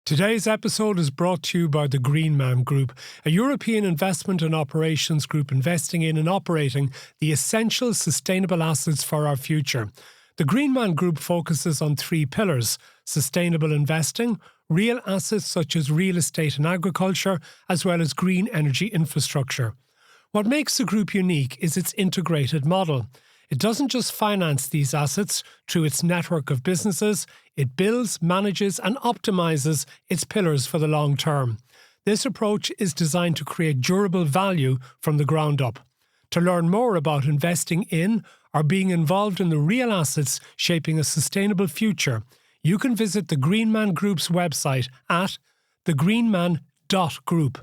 Today's episode is brought to you by the Greenman Group, a European investment and operations group investing in and operating the essential sustainable assets for our future. The Greenman Group focuses on three pillars: sustainable investing, real assets such as real estate and agriculture, as well as green energy infrastructure. What makes the group unique is its integrated model. It doesn't just finance these assets through its network of businesses, it builds, manages and optimises its pillars for the long term. This approach is designed to create durable value from the ground up. To learn more about investing in or being involved in the real assets shaping a sustainable future, you can visit the Greenman Group's website at thegreenman.group.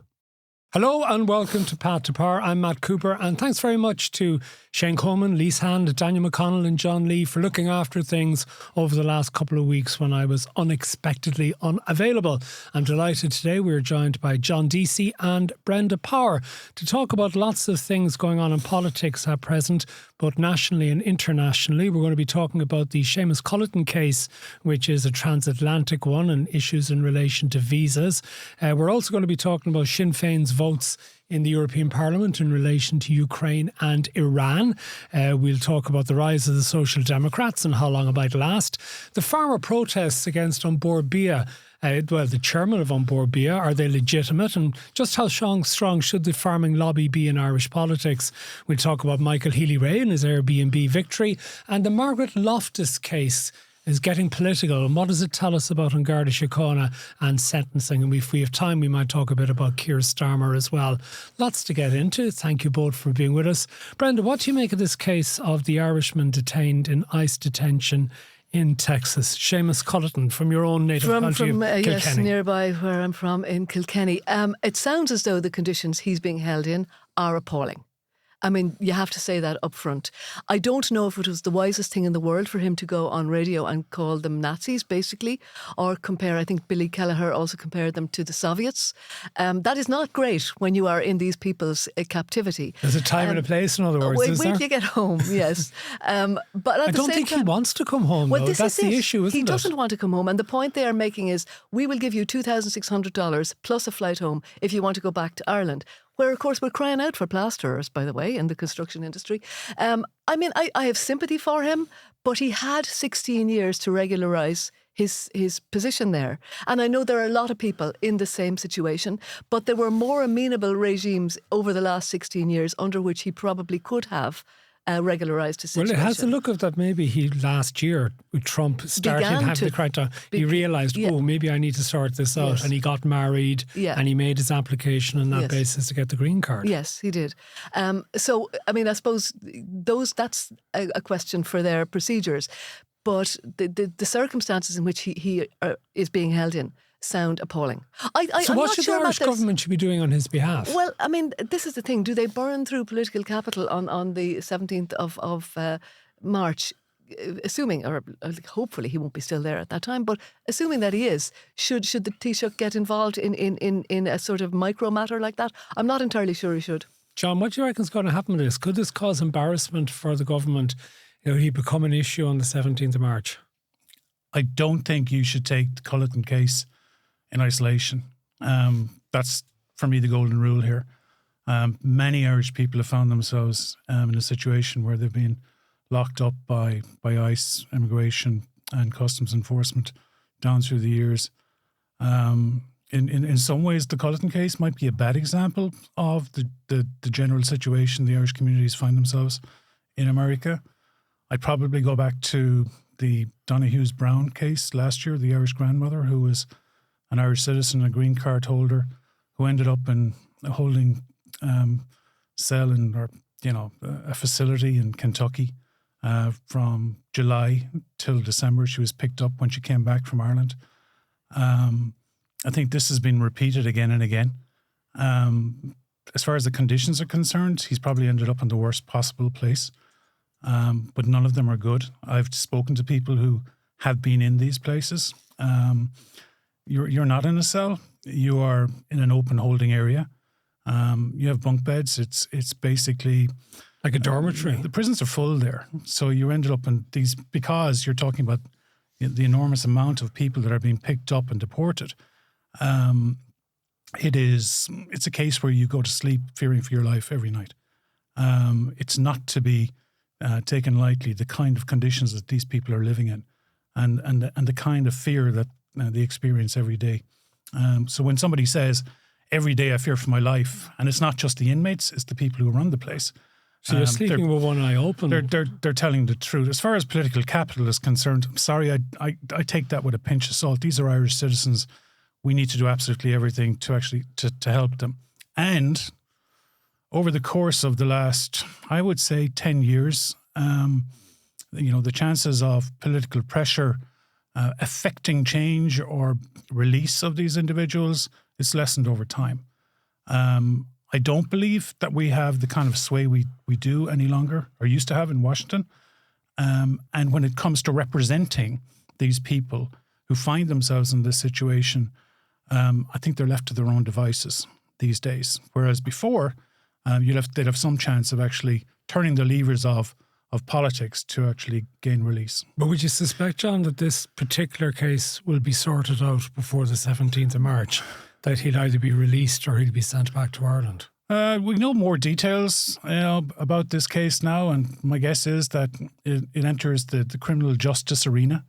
Hello and welcome to Path to Power. I'm Matt Cooper, and thanks very much to Shane Coleman, Lise Hand, Daniel McConnell and John Lee for looking after things over the last couple of weeks when I was unexpectedly unavailable. I'm delighted today we're joined by John Deasy and Brenda Power to talk about lots of things going on in politics at present, both nationally and internationally. We're going to be talking about the Seamus Culleton case, which is a transatlantic one, and issues in relation to visas. We're also going to be talking about Sinn Féin's votes in the European Parliament in relation to Ukraine and Iran. We'll talk about the rise of the Social Democrats and how long it might last. The farmer protests against Bord Bia. The chairman of Bord Bia, are they legitimate? And just how strong should the farming lobby be in Irish politics? We'll talk about Healy Rae and his Airbnb victory. And the Margaret Loftus case is getting political. And what does it tell us about Garda Scandal and sentencing? And if we have time, we might talk a bit about Kier Starmer as well. Lots to get into. Thank you both for being with us. Brenda, what do you make of this case of the Irishman detained in ICE detention in Texas? Seamus Culleton, from your own native country of Kilkenny. Yes, nearby where I'm from in Kilkenny. It sounds as though the conditions he's being held in are appalling. I mean, you have to say that up front. I don't know if it was the wisest thing in the world for him to go on radio and call them Nazis, basically, or compare, I think Billy Kelleher also compared them to the Soviets. That is not great when you are in these people's captivity. There's a time and a place, in other words, wait till you get home, yes. But I don't think he wants to come home, though. That's the issue, isn't it? He doesn't want to come home. And the point they are making is, we will give you $2,600 plus a flight home if you want to go back to Ireland. Where, of course, we're crying out for plasterers, by the way, in the construction industry. I mean, I have sympathy for him, but he had 16 years to regularise his position there. And I know there are a lot of people in the same situation, but there were more amenable regimes over the last 16 years under which he probably could have regularised his situation. Well, it has the look of that maybe he last year, with Trump started having the criteria, he realised, maybe I need to sort this out. Yes. And he got married and he made his application on that basis to get the green card. Yes, he did. So, I mean, I suppose that's a question for their procedures. But the circumstances in which he is being held in sound appalling. So what should the Irish government be doing on his behalf? Well, I mean, this is the thing. Do they burn through political capital on the 17th of March, assuming, or hopefully he won't be still there at that time, but assuming that he is, should the Taoiseach get involved in a sort of micro matter like that? I'm not entirely sure he should. John, what do you reckon is going to happen with this? Could this cause embarrassment for the government? He become an issue on the 17th of March? I don't think you should take the Culleton case in isolation. That's, for me, the golden rule here. Many Irish people have found themselves in a situation where they've been locked up by ICE, immigration and customs enforcement down through the years. In some ways, the Culleton case might be a bad example of the general situation the Irish communities find themselves in America. I'd probably go back to the Donohue's Brown case last year, the Irish grandmother who was an Irish citizen, a green card holder, who ended up in a holding cell a facility in Kentucky from July till December. She was picked up when she came back from Ireland. I think this has been repeated again and again. As far as the conditions are concerned, he's probably ended up in the worst possible place. But none of them are good. I've spoken to people who have been in these places. You're not in a cell. You are in an open holding area. You have bunk beds. It's basically like a dormitory. The prisons are full there. So you ended up in these, because you're talking about the enormous amount of people that are being picked up and deported. It's a case where you go to sleep fearing for your life every night. It's not to be taken lightly, the kind of conditions that these people are living in, and the kind of fear that they experience every day. So when somebody says, every day I fear for my life, and it's not just the inmates, it's the people who run the place. So you're sleeping with one eye open. They're telling the truth. As far as political capital is concerned, I'm sorry, I take that with a pinch of salt. These are Irish citizens. We need to do absolutely everything to actually to help them. And over the course of the last, I would say, 10 years, the chances of political pressure affecting change or release of these individuals is lessened over time. I don't believe that we have the kind of sway we do any longer, or used to have in Washington. And when it comes to representing these people who find themselves in this situation, I think they're left to their own devices these days. Whereas before, they'd have some chance of actually turning the levers of politics to actually gain release. But would you suspect, John, that this particular case will be sorted out before the 17th of March? That he'll either be released or he'll be sent back to Ireland? We know more details about this case now, and my guess is that it enters the criminal justice arena.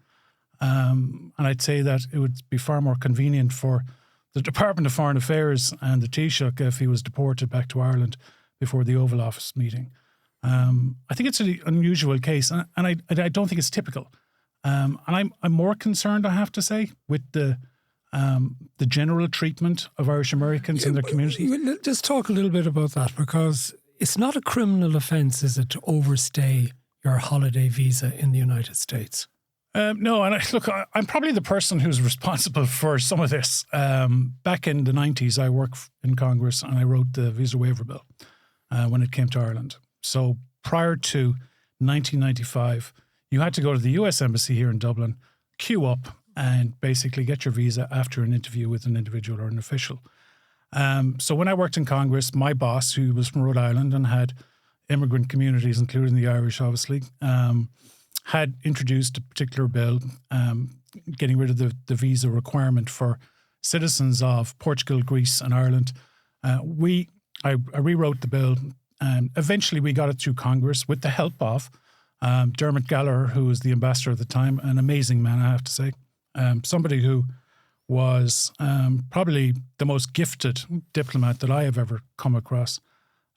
And I'd say that it would be far more convenient for the Department of Foreign Affairs and the Taoiseach if he was deported back to Ireland before the Oval Office meeting. I think it's an unusual case, and I don't think it's typical. And I'm more concerned, I have to say, with the general treatment of Irish Americans in their community. Just talk a little bit about that, because it's not a criminal offence, is it, to overstay your holiday visa in the United States? No, and I'm probably the person who's responsible for some of this. Back in the 90s, I worked in Congress and I wrote the visa waiver bill when it came to Ireland. So prior to 1995, you had to go to the US Embassy here in Dublin, queue up, and basically get your visa after an interview with an individual or an official. So when I worked in Congress, my boss, who was from Rhode Island and had immigrant communities, including the Irish, obviously, had introduced a particular bill getting rid of the visa requirement for citizens of Portugal, Greece and Ireland. I rewrote the bill, and eventually we got it through Congress with the help of Dermot Gallagher, who was the ambassador at the time, an amazing man, I have to say. Somebody who was probably the most gifted diplomat that I have ever come across.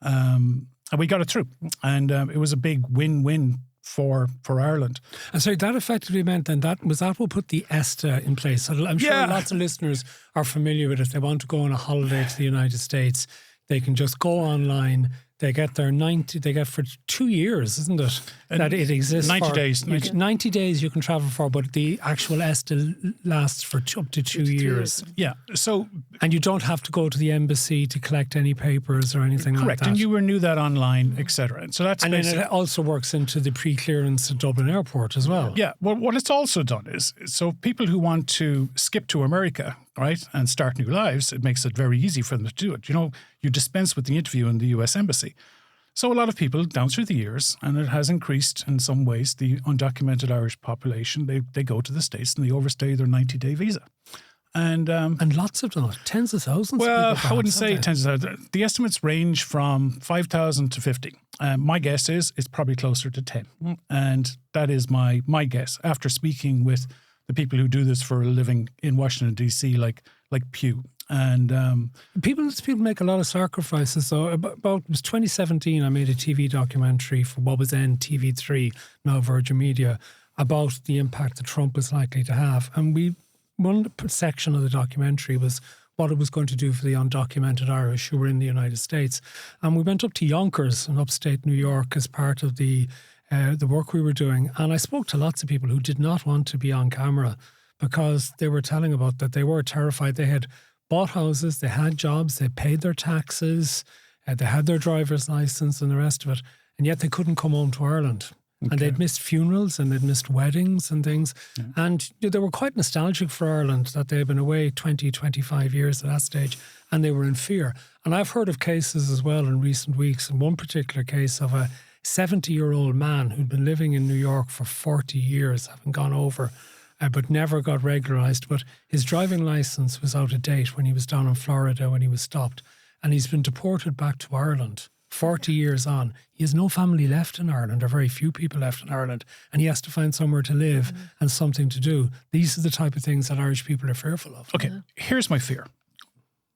And we got it through. And it was a big win-win for Ireland. And so that effectively meant then that will put the ESTA in place. I'm sure lots of listeners are familiar with it. If they want to go on a holiday to the United States, they can just go online. They get for 2 years, isn't it? That it exists 90 for days. 90 days you can travel for, but the actual ESTA lasts for up to 2 years. Yeah. So, and you don't have to go to the embassy to collect any papers or anything correct, like that. And you renew that online, etc. So that's then it also works into the pre-clearance at Dublin Airport as well. Yeah. Well, what it's also done is, so people who want to skip to America, right, and start new lives, it makes it very easy for them to do it. You dispense with the interview in the US Embassy. So a lot of people down through the years, and it has increased in some ways, the undocumented Irish population, they go to the States and they overstay their 90-day visa. And lots of them, tens of thousands of well, people. I wouldn't say tens of thousands. The estimates range from 5,000 to 50. My guess is it's probably closer to 10. And that is my guess after speaking with the people who do this for a living in Washington, D.C., like Pew. And people make a lot of sacrifices. So it was 2017, I made a TV documentary for what was then TV3, now Virgin Media, about the impact that Trump was likely to have. And one section of the documentary was what it was going to do for the undocumented Irish who were in the United States. And we went up to Yonkers in upstate New York as part of the work we were doing. And I spoke to lots of people who did not want to be on camera because they were telling about that they were terrified. They had bought houses, they had jobs, they paid their taxes, they had their driver's license and the rest of it, and yet they couldn't come home to Ireland. Okay. And they'd missed funerals and they'd missed weddings and things. Yeah. And they were quite nostalgic for Ireland, that they had been away 20, 25 years at that stage, and they were in fear. And I've heard of cases as well in recent weeks, in one particular case of a 70-year-old man who'd been living in New York for 40 years, having gone over but never got regularised. But his driving licence was out of date when he was down in Florida when he was stopped. And he's been deported back to Ireland 40 years on. He has no family left in Ireland, or very few people left in Ireland, and he has to find somewhere to live and something to do. These are the type of things that Irish people are fearful of. Okay, here's my fear.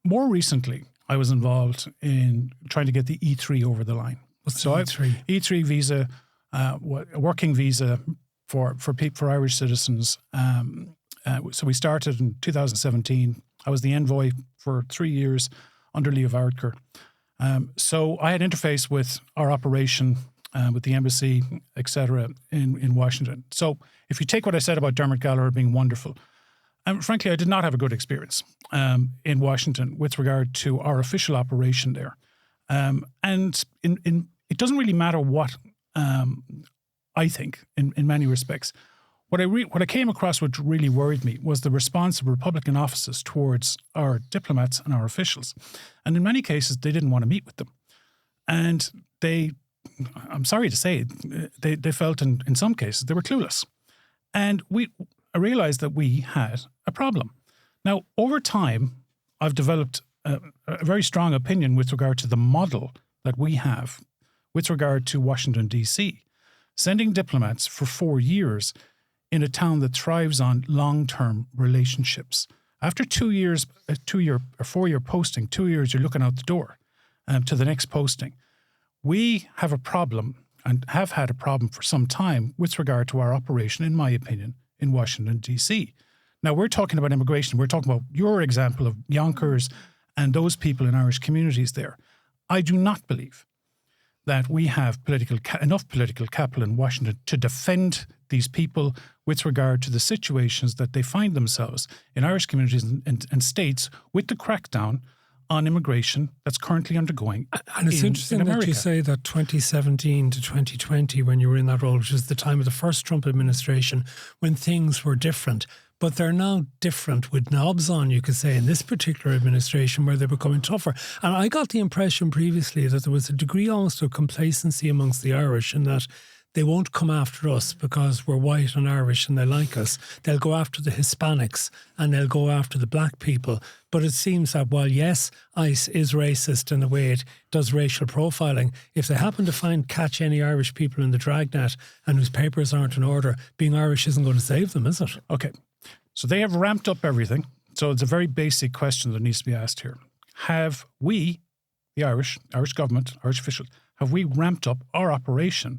More recently, I was involved in trying to get the E3 over the line. What's the E3? E3 visa, a working visa for Irish citizens. So we started in 2017. I was the envoy for 3 years under Leo Varadkar. So I had interface with our operation, with the embassy, etc., in Washington. So if you take what I said about Dermot Gallagher being wonderful, frankly, I did not have a good experience in Washington with regard to our official operation there. And it doesn't really matter what I think in many respects. What I came across which really worried me was the response of Republican offices towards our diplomats and our officials. And in many cases, they didn't want to meet with them. And I'm sorry to say, they felt in some cases they were clueless. And I realized that we had a problem. Now, over time, I've developed a very strong opinion with regard to the model that we have with regard to Washington, D.C., sending diplomats for 4 years in a town that thrives on long-term relationships. After 2 years, a 2-year or 4-year posting, 2 years, you're looking out the door to the next posting. We have a problem and have had a problem for some time with regard to our operation, in my opinion, in Washington, D.C. Now, we're talking about immigration. We're talking about your example of Yonkers and those people in Irish communities there. I do not believe that we have enough political capital in Washington to defend these people with regard to the situations that they find themselves in Irish communities and states with the crackdown on immigration that's currently undergoing. And it's interesting that you say that 2017 to 2020, when you were in that role, which is the time of the first Trump administration, when things were different. But they're now different with knobs on, you could say, in this particular administration where they're becoming tougher. And I got the impression previously that there was a degree almost of complacency amongst the Irish in that they won't come after us because we're white and Irish and they like us. They'll go after the Hispanics and they'll go after the black people. But it seems that while, yes, ICE is racist in the way it does racial profiling, if they happen to catch any Irish people in the dragnet and whose papers aren't in order, being Irish isn't going to save them, is it? Okay. So they have ramped up everything. So it's a very basic question that needs to be asked here. Have we, the Irish government, Irish officials, have we ramped up our operation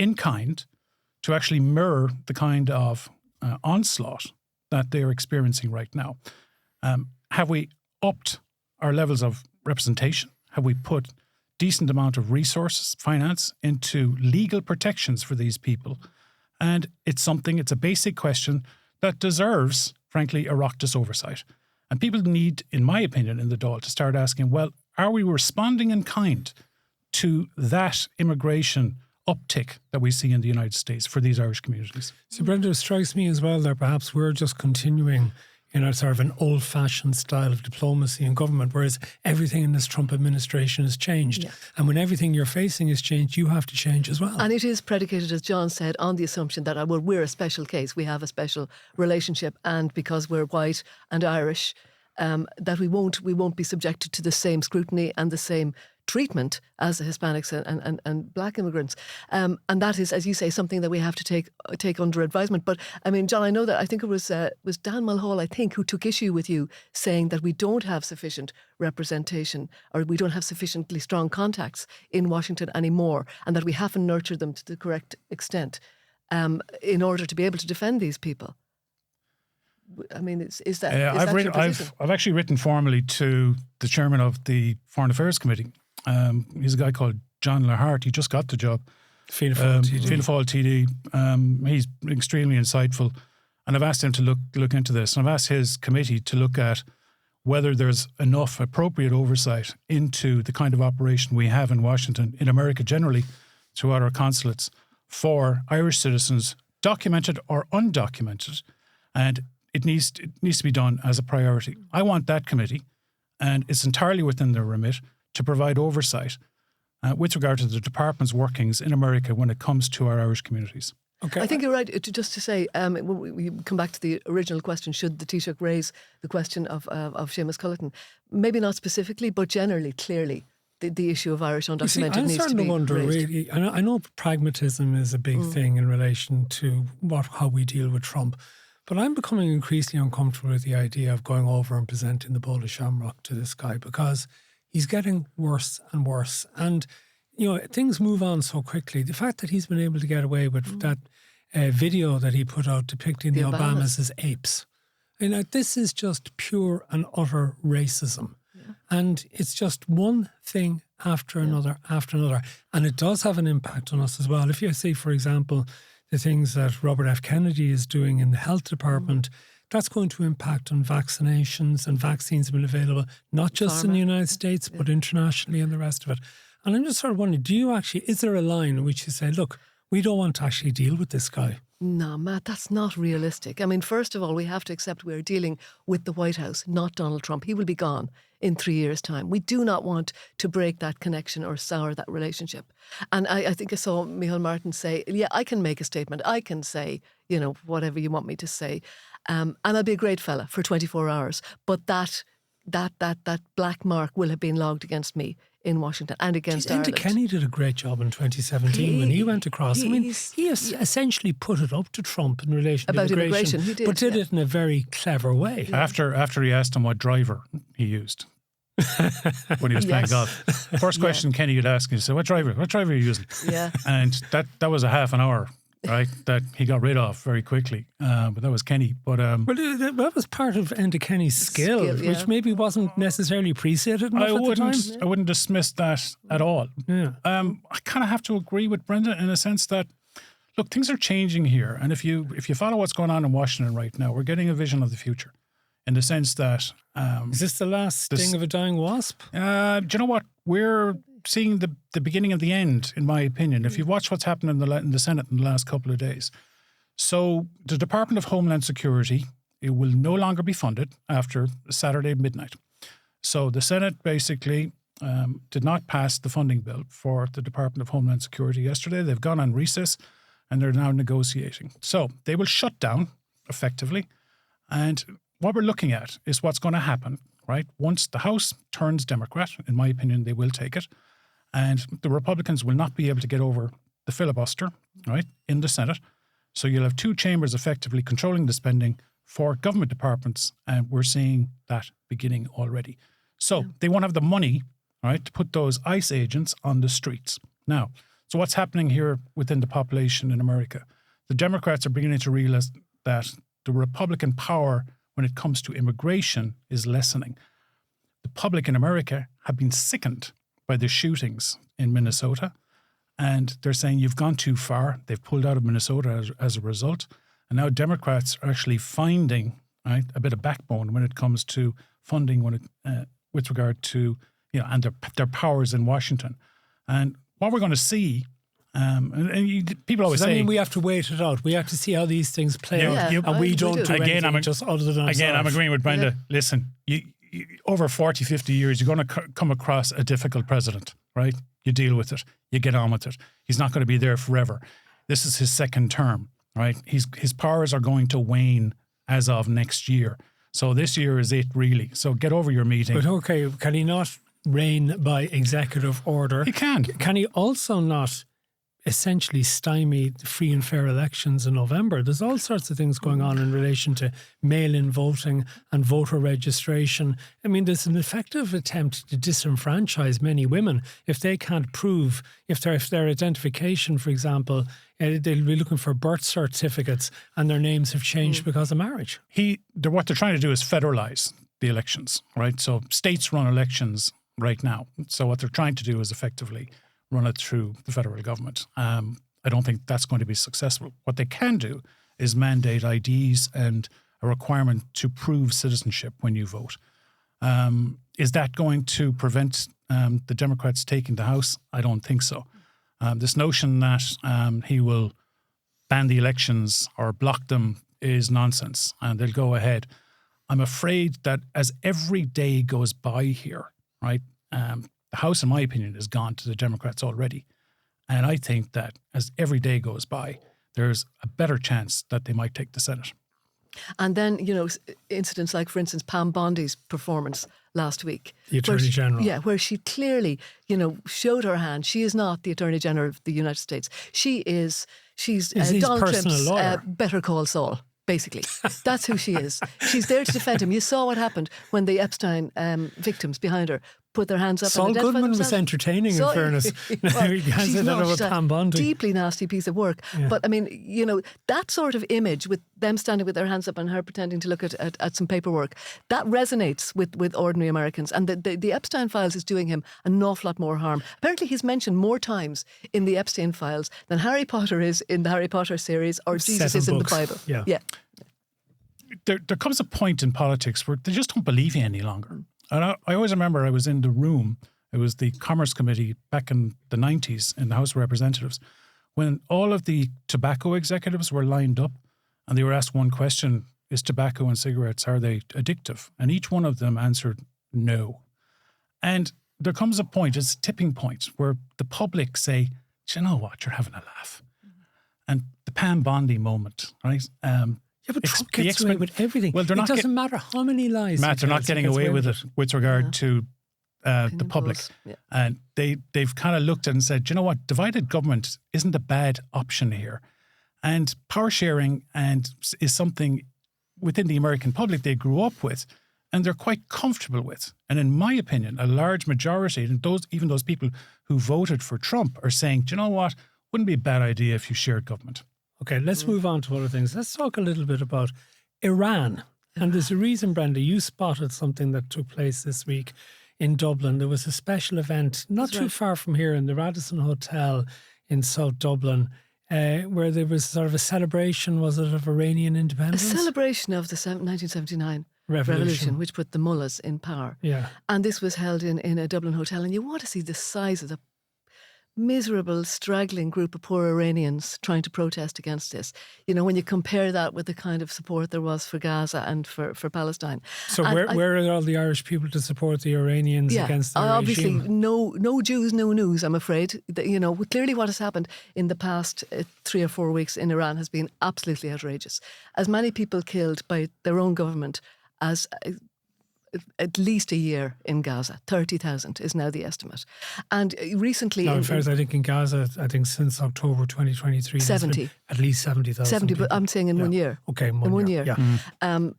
in kind to actually mirror the kind of onslaught that they're experiencing right now? Have we upped our levels of representation? Have we put decent amount of resources, finance into legal protections for these people? And it's a basic question that deserves, frankly, a Oireachtas oversight. And people need, in my opinion, in the Dáil, to start asking, well, are we responding in kind to that immigration uptick that we see in the United States for these Irish communities? So, Brenda, it strikes me as well that perhaps we're just continuing in a sort of an old-fashioned style of diplomacy and government, whereas everything in this Trump administration has changed. Yeah. And when everything you're facing is changed, you have to change as well. And it is predicated, as John said, on the assumption that we're a special case. We have a special relationship, and because we're white and Irish, that we won't be subjected to the same scrutiny and the same treatment as the Hispanics and black immigrants. And that is, as you say, something that we have to take under advisement. But I mean, John, I know that I think it was Dan Mulhall, I think, who took issue with you saying that we don't have sufficient representation or we don't have sufficiently strong contacts in Washington anymore, and that we haven't nurtured them to the correct extent in order to be able to defend these people. I mean, is that your position? I've actually written formally to the chairman of the Foreign Affairs Committee. He's a guy called John Lahart. He just got the job. Fianna Fáil TD. He's extremely insightful, and I've asked him to look into this. And I've asked his committee to look at whether there's enough appropriate oversight into the kind of operation we have in Washington, in America generally, throughout our consulates, for Irish citizens, documented or undocumented, and it needs to be done as a priority. I want that committee, and it's entirely within their remit, to provide oversight with regard to the department's workings in America when it comes to our Irish communities. Okay. I think you're right. Just to say, when we come back to the original question, should the Taoiseach raise the question of Seamus Culleton? Maybe not specifically, but generally, clearly, the issue of Irish undocumented I'm needs to starting be to wonder, raised. really. I know pragmatism is a big thing in relation to how we deal with Trump, but I'm becoming increasingly uncomfortable with the idea of going over and presenting the bowl of shamrock to this guy, because he's getting worse and worse. And, things move on so quickly. The fact that he's been able to get away with that video that he put out depicting the Obamas as apes. This is just pure and utter racism. Yeah. And it's just one thing after another, after another. And it does have an impact on us as well. If you see, for example, the things that Robert F. Kennedy is doing in the health department, that's going to impact on vaccinations, and vaccines have been available, not just in the United States, but internationally and the rest of it. And I'm just sort of wondering, is there a line in which you say, look, we don't want to actually deal with this guy? No, Matt, that's not realistic. I mean, first of all, we have to accept we're dealing with the White House, not Donald Trump. He will be gone in 3 years' time. We do not want to break that connection or sour that relationship. And I think I saw Micheál Martin say, yeah, I can make a statement. I can say, whatever you want me to say. And I'll be a great fella for 24 hours. But that black mark will have been logged against me in Washington and against Ireland. Enda Kenny did a great job in 2017 when he went across. He essentially put it up to Trump in relation to immigration. He did, but did it in a very clever way. Yeah. After he asked him what driver he used when he was playing golf. First question Kenny would ask, he said, what driver are you using? Yeah. And that was a half an hour, right, that he got rid of very quickly. But that was Kenny. But well, that was part of Enda Kenny's skill, which maybe wasn't necessarily appreciated enough at the time. I wouldn't dismiss that at all. Yeah. I kind of have to agree with Brenda in a sense that, look, things are changing here. And if you follow what's going on in Washington right now, we're getting a vision of the future in the sense that... is this the last sting of a dying wasp? Do you know what? We're seeing the beginning of the end, in my opinion, if you watch what's happened in the Senate in the last couple of days. So the Department of Homeland Security, it will no longer be funded after Saturday midnight. So the Senate basically did not pass the funding bill for the Department of Homeland Security yesterday. They've gone on recess and they're now negotiating. So they will shut down effectively. And what we're looking at is what's going to happen, right? Once the House turns Democrat, in my opinion, they will take it. And the Republicans will not be able to get over the filibuster, right, in the Senate. So you'll have two chambers effectively controlling the spending for government departments, and we're seeing that beginning already. So they won't have the money, right, to put those ICE agents on the streets. Now, so what's happening here within the population in America? The Democrats are beginning to realize that the Republican power when it comes to immigration is lessening. The public in America have been sickened by the shootings in Minnesota, and they're saying you've gone too far. They've pulled out of Minnesota as a result, and now Democrats are actually finding a bit of backbone when it comes to funding with regard to and their powers in Washington. And what we're going to see, people always say, we have to wait it out. We have to see how these things play out, and we don't do anything just other than ourselves. Again, I'm agreeing with Brenda. Yeah. Listen, over 40, 50 years, you're going to come across a difficult president, right? You deal with it. You get on with it. He's not going to be there forever. This is his second term, right? His powers are going to wane as of next year. So this year is it, really. So get over your meeting. But okay, can he not reign by executive order? He can. Can he also not essentially stymie free and fair elections in November? There's all sorts of things going on in relation to mail-in voting and voter registration. I mean, there's an effective attempt to disenfranchise many women if they can't prove, if their identification, for example, they'll be looking for birth certificates and their names have changed because of marriage. What they're trying to do is federalize the elections, right? So states run elections right now. So what they're trying to do is effectively run it through the federal government. I don't think that's going to be successful. What they can do is mandate IDs and a requirement to prove citizenship when you vote. Is that going to prevent the Democrats taking the House? I don't think so. This notion that he will ban the elections or block them is nonsense, and they'll go ahead. I'm afraid that as every day goes by here, right, the House, in my opinion, is gone to the Democrats already. And I think that as every day goes by, there's a better chance that they might take the Senate. And then, incidents like, for instance, Pam Bondi's performance last week. The Attorney General. Yeah, where she clearly, showed her hand. She is not the Attorney General of the United States. She's Donald Trump's Better Call Saul. Basically, that's who she is. She's there to defend him. You saw what happened when the Epstein victims behind her put their hands up. Saul Goodman was entertaining, in fairness. She's Pam Bondi. Deeply nasty piece of work. Yeah. But I mean, that sort of image with them standing with their hands up and her pretending to look at some paperwork, that resonates with ordinary Americans. And the Epstein files is doing him an awful lot more harm. Apparently, he's mentioned more times in the Epstein files than Harry Potter is in the Harry Potter series or Jesus is in the Bible. Yeah. There comes a point in politics where they just don't believe you any longer. And I always remember I was in the room, it was the Commerce Committee back in the 90s in the House of Representatives, when all of the tobacco executives were lined up and they were asked one question, is tobacco and cigarettes, are they addictive? And each one of them answered no. And there comes a point, it's a tipping point, where the public say, do you know what, you're having a laugh. And the Pam Bondi moment, right? Yeah, but Trump gets away with everything. Well, it doesn't matter how many lies. Matt, they're not getting away with it with regard to the public. Yeah. And they've kind of looked at it and said, you know what, divided government isn't a bad option here. And power sharing is something within the American public they grew up with and they're quite comfortable with. And in my opinion, a large majority, and even those people who voted for Trump are saying, do you know what, wouldn't be a bad idea if you shared government. Okay, let's move on to other things. Let's talk a little bit about Iran. And there's a reason, Brenda, you spotted something that took place this week in Dublin. There was a special event not too far from here in the Radisson Hotel in South Dublin, where there was sort of a celebration, was it, of Iranian independence? A celebration of the 1979 revolution, which put the mullahs in power. Yeah. And this was held in a Dublin hotel. And you want to see the size of the miserable, straggling group of poor Iranians trying to protest against this. When you compare that with the kind of support there was for Gaza and for Palestine. So where are all the Irish people to support the Iranians against the obviously regime? No Jews, no news, I'm afraid. Clearly what has happened in the past 3 or 4 weeks in Iran has been absolutely outrageous. As many people killed by their own government as at least a year in Gaza. 30,000 is now the estimate. And recently... No, in fairness, I think in Gaza, since October 2023... 70. At least 70,000 70, people. but I'm saying in 1 year. Okay, in one year. Yeah.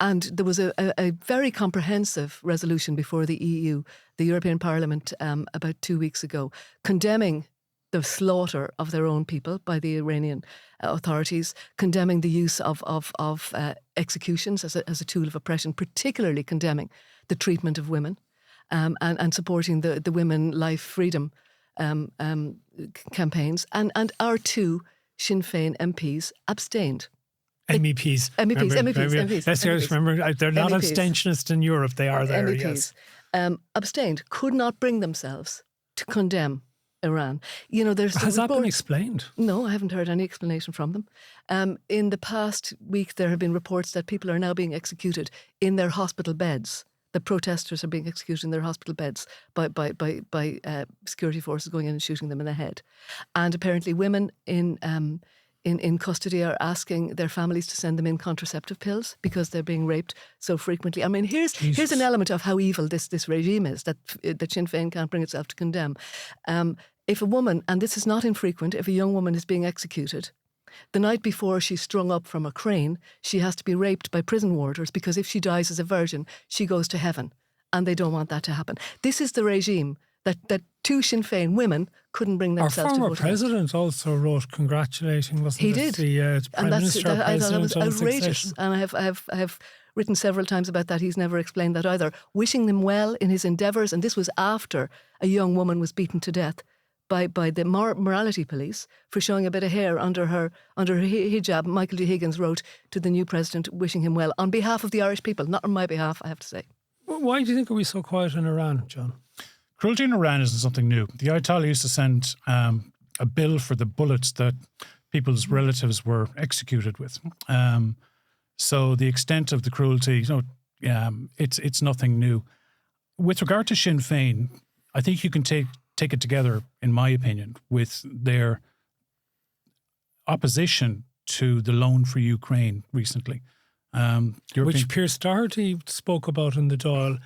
And there was a very comprehensive resolution before the EU, the European Parliament, about 2 weeks ago, condemning the slaughter of their own people by the Iranian authorities, condemning the use of executions as a tool of oppression, particularly condemning the treatment of women, and supporting the women life freedom campaigns. And our 2 Sinn Féin MPs abstained. MEPs. Let's just remember, they're not abstentionists in Europe. They are there, MEPs, yes. Abstained, could not bring themselves to condemn Iran. Has that been explained? No, I haven't heard any explanation from them. In the past week, there have been reports that people are now being executed in their hospital beds. The protesters are being executed in their hospital beds by security forces going in and shooting them in the head. And apparently women in custody are asking their families to send them in contraceptive pills because they're being raped so frequently. I mean, here's an element of how evil this regime is that Sinn Féin can't bring itself to condemn. If a woman, and this is not infrequent, if a young woman is being executed, the night before she's strung up from a crane, she has to be raped by prison warders because if she dies as a virgin, she goes to heaven. And they don't want that to happen. This is the regime that 2 Sinn Féin women couldn't bring themselves to vote. Our former president also wrote congratulating, wasn't he it? He did. The Prime Minister. I thought that was outrageous. And I have written several times about that. He's never explained that either. Wishing them well in his endeavours. And this was after a young woman was beaten to death by the morality police for showing a bit of hair under her hijab. Michael D. Higgins wrote to the new president wishing him well on behalf of the Irish people, not on my behalf, I have to say. Why do you think are we so quiet in Iran, John? Cruelty in Iran isn't something new. The Ayatollah used to send a bill for the bullets that people's relatives were executed with. So the extent of the cruelty, it's nothing new. With regard to Sinn Féin, I think you can take it together, in my opinion, with their opposition to the loan for Ukraine recently. Which Kier Starmer spoke about in the Dáil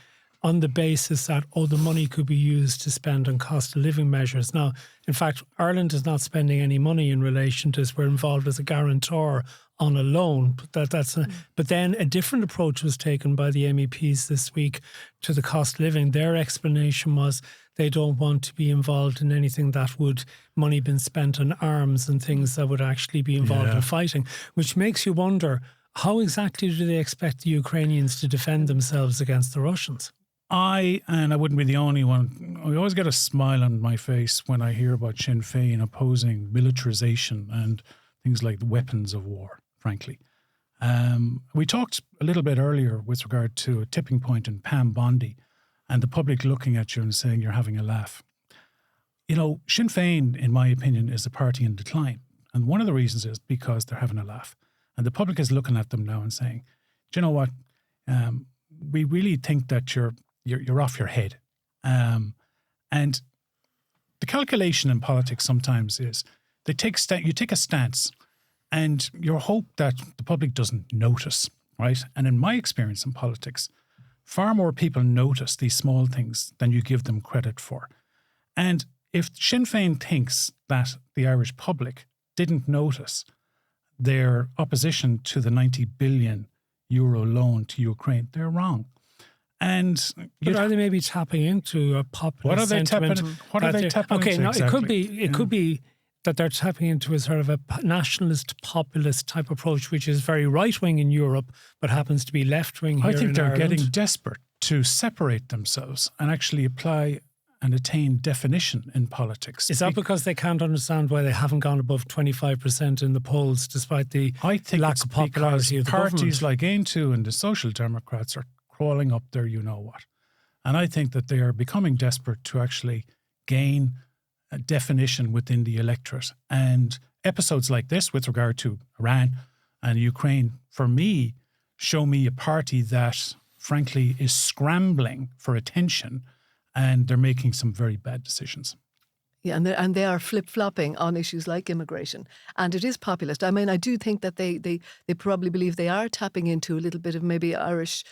on the basis that, the money could be used to spend on cost of living measures. Now, in fact, Ireland is not spending any money in relation to this. We're involved as a guarantor on a loan. But then a different approach was taken by the MEPs this week to the cost of living. Their explanation was they don't want to be involved in anything that would money been spent on arms and things that would actually be involved in fighting, which makes you wonder, how exactly do they expect the Ukrainians to defend themselves against the Russians? And I wouldn't be the only one, I always get a smile on my face when I hear about Sinn Féin opposing militarisation and things like the weapons of war, frankly. We talked a little bit earlier with regard to a tipping point in Pam Bondi and the public looking at you and saying you're having a laugh. You know, Sinn Féin, in my opinion, is a party in decline. And one of the reasons is because they're having a laugh. And the public is looking at them now and saying, do you know what? We really think that you're off your head. And the calculation in politics sometimes is you take a stance and you hope that the public doesn't notice, right? And in my experience in politics, far more people notice these small things than you give them credit for. And if Sinn Féin thinks that the Irish public didn't notice their opposition to the 90 billion euro loan to Ukraine, they're wrong. And but are they maybe tapping into a populist sentiment? What are they tapping into? Okay, now exactly? it could be that they're tapping into a sort of a nationalist, populist type approach, which is very right-wing in Europe, but happens to be left-wing here in Ireland. I think they're getting desperate to separate themselves and actually apply and attain definition in politics. Is that because they can't understand why they haven't gone above 25% in the polls, despite the lack of popularity of the government? Parties like Aintu and the Social Democrats are crawling up there, you know what. And I think that they are becoming desperate to actually gain a definition within the electorate. And episodes like this with regard to Iran and Ukraine, for me, show me a party that, frankly, is scrambling for attention, and they're making some very bad decisions. Yeah, and they are flip-flopping on issues like immigration. And it is populist. I mean, I do think that they probably believe they are tapping into a little bit of maybe Irish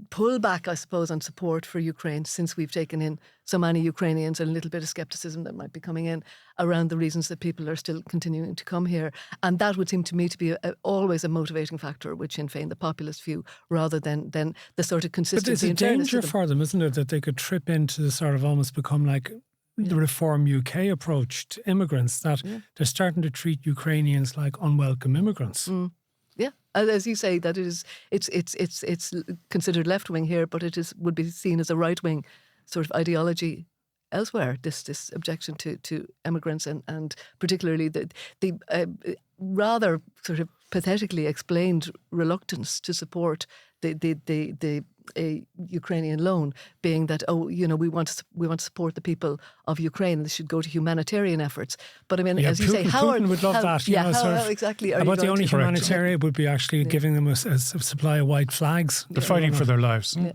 pullback, I suppose, on support for Ukraine, since we've taken in so many Ukrainians, and a little bit of scepticism that might be coming in around the reasons that people are still continuing to come here. And that would seem to me to be always a motivating factor with Sinn Féin, the populist view, rather than the sort of consistency. But there's a danger for them, isn't it, that they could trip into the sort of almost become like the Reform UK approach to immigrants, that they're starting to treat Ukrainians like unwelcome immigrants. Yeah, as you say, that it's considered left wing here, but would be seen as a right wing sort of ideology elsewhere. This objection to immigrants and particularly the rather sort of pathetically explained reluctance to support the Ukrainian loan, being that we want to support the people of Ukraine. This should go to humanitarian efforts. But I mean, as you say, Putin would love that. How exactly are you the only humanitarian would be actually giving them a supply of white flags. They're fighting for their lives. Yeah.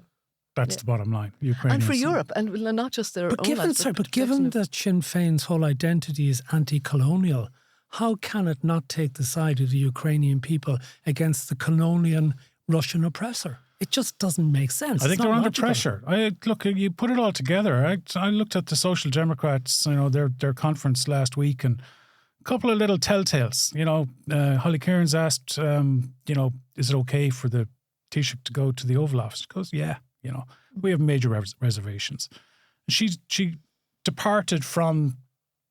That's the bottom line. Ukrainians. And for Europe, and not just their own lives. But given that Sinn Féin's whole identity is anti-colonial, how can it not take the side of the Ukrainian people against the colonial Russian oppressor? It just doesn't make sense. I think they're under pressure. Look, you put it all together. I looked at the Social Democrats, their conference last week, and a couple of little telltales. Holly Cairns asked, is it okay for the Taoiseach to go to the Oval Office? She goes, yeah, we have major reservations. She departed from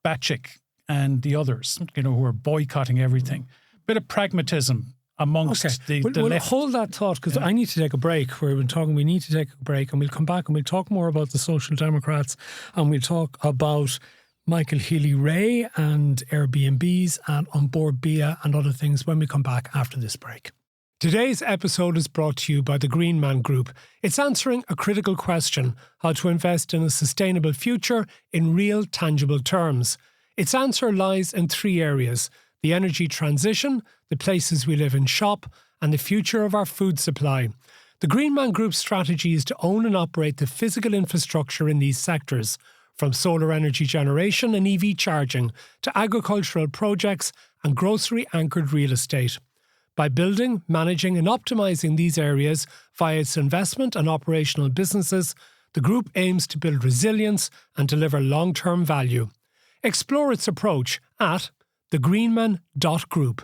Batchik and the others, who are boycotting everything. Bit of pragmatism amongst the left. Hold that thought, because I need to take a break. We need to take a break, and we'll come back and we'll talk more about the Social Democrats, and we'll talk about Michael Healy Rae and Airbnbs and on Bord Bia and other things when we come back after this break. Today's episode is brought to you by the Greenman Group. It's answering a critical question: how to invest in a sustainable future in real, tangible terms. Its answer lies in three areas: the energy transition, the places we live and shop, and the future of our food supply. The Greenman Group's strategy is to own and operate the physical infrastructure in these sectors, from solar energy generation and EV charging to agricultural projects and grocery-anchored real estate. By building, managing and optimising these areas via its investment and operational businesses, the group aims to build resilience and deliver long-term value. Explore its approach at thegreenman.group.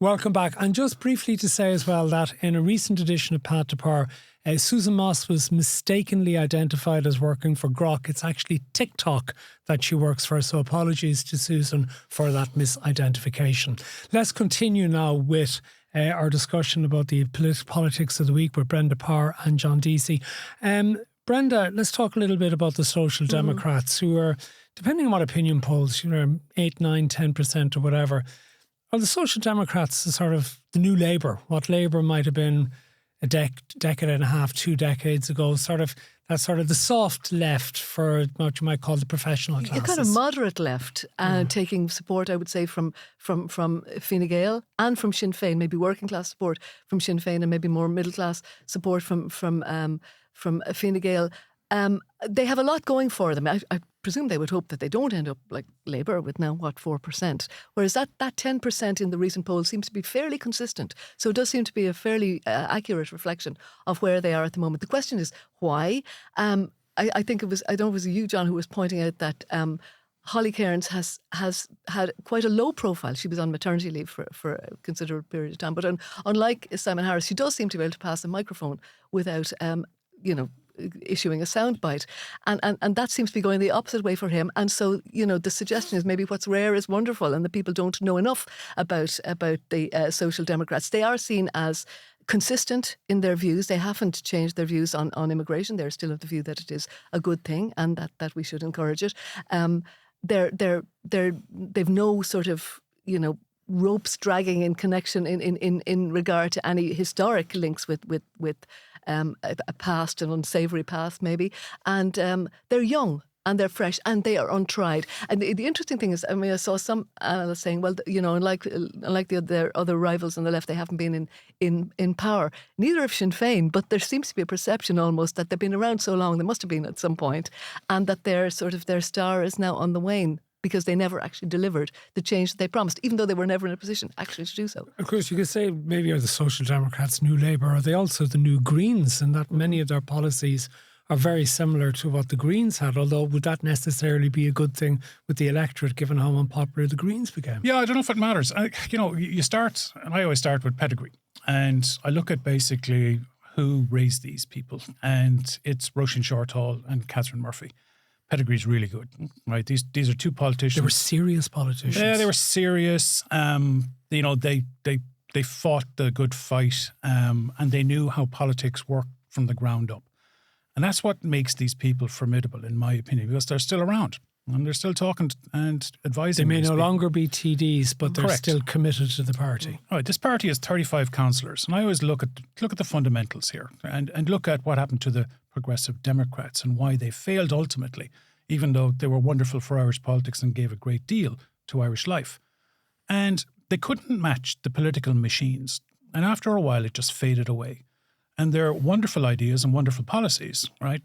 Welcome back. And just briefly to say as well that in a recent edition of Pat to Power, Susan Moss was mistakenly identified as working for Grok. It's actually TikTok that she works for, so apologies to Susan for that misidentification. Let's continue now with our discussion about the politics of the week with Brenda Power and John Deasy. Brenda, let's talk a little bit about the Social Democrats who are, depending on what opinion polls, 8, 9, 10% or whatever. Well, the Social Democrats are sort of the new Labour, what Labour might have been a decade and a half, 2 decades ago, that's sort of the soft left for what you might call the professional classes. A kind of moderate left, taking support, I would say, from Fine Gael and from Sinn Féin, maybe working class support from Sinn Féin and maybe more middle class support from Fine Gael. They have a lot going for them. I presume they would hope that they don't end up like Labour with now, 4%? Whereas that 10% in the recent poll seems to be fairly consistent. So it does seem to be a fairly accurate reflection of where they are at the moment. The question is why? I think it was, I don't know if it was you, John, who was pointing out that Holly Cairns has had quite a low profile. She was on maternity leave for a considerable period of time. But unlike Simon Harris, she does seem to be able to pass a microphone without, issuing a soundbite, and that seems to be going the opposite way for him. And so, the suggestion is maybe what's rare is wonderful, and the people don't know enough about the Social Democrats. They are seen as consistent in their views. They haven't changed their views on immigration. They're still of the view that it is a good thing and that we should encourage it. They've no sort of ropes dragging in connection in regard to any historic links with a past, an unsavoury past maybe, and they're young and they're fresh and they are untried. And the interesting thing is, I saw some analysts saying, well, unlike their other rivals on the left, they haven't been in power. Neither have Sinn Féin, but there seems to be a perception almost that they've been around so long, they must have been at some point, and that their star is now on the wane, because they never actually delivered the change that they promised, even though they were never in a position actually to do so. Of course, you could say maybe are the Social Democrats new Labour? Are they also the new Greens, in that many of their policies are very similar to what the Greens had, although would that necessarily be a good thing with the electorate, given how unpopular the Greens became? Yeah, I don't know if it matters. You start, and I always start with pedigree, and I look at basically who raised these people, and it's Roisin Shortall and Catherine Murphy. Pedigree is really good, right? These are two politicians. They were serious politicians. Yeah, they were serious. They fought the good fight, and they knew how politics worked from the ground up. And that's what makes these people formidable, in my opinion, because they're still around and they're still talking and advising. They may no longer be TDs, but they're Correct. still committed to the party. Right, this party has 35 councillors, and I always look at the fundamentals here and look at what happened to the Progressive Democrats and why they failed ultimately, even though they were wonderful for Irish politics and gave a great deal to Irish life. And they couldn't match the political machines. And after a while, it just faded away. And their wonderful ideas and wonderful policies, right,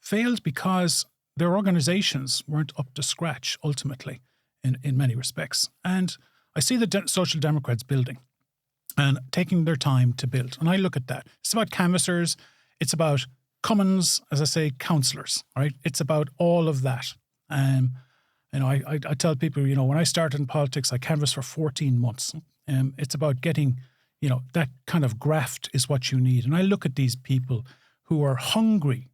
failed because their organisations weren't up to scratch ultimately in many respects. And I see the Social Democrats building and taking their time to build. And I look at that. It's about canvassers. It's about commons, as I say, councillors, right? It's about all of that. I tell people, when I started in politics, I canvassed for 14 months. It's about getting, that kind of graft is what you need. And I look at these people who are hungry,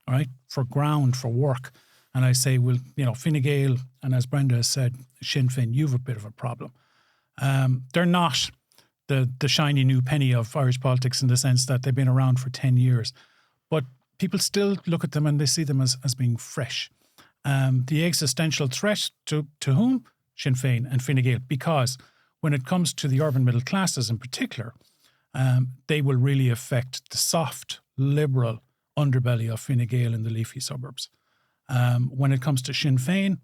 right, for ground, for work. And I say, well, Fine Gael, and as Brenda has said, Sinn Féin, you've a bit of a problem. They're not the shiny new penny of Irish politics in the sense that they've been around for 10 years. But people still look at them and they see them as being fresh. The existential threat to whom? Sinn Féin and Fine Gael, because when it comes to the urban middle classes in particular, they will really affect the soft, liberal underbelly of Fine Gael in the leafy suburbs. When it comes to Sinn Féin,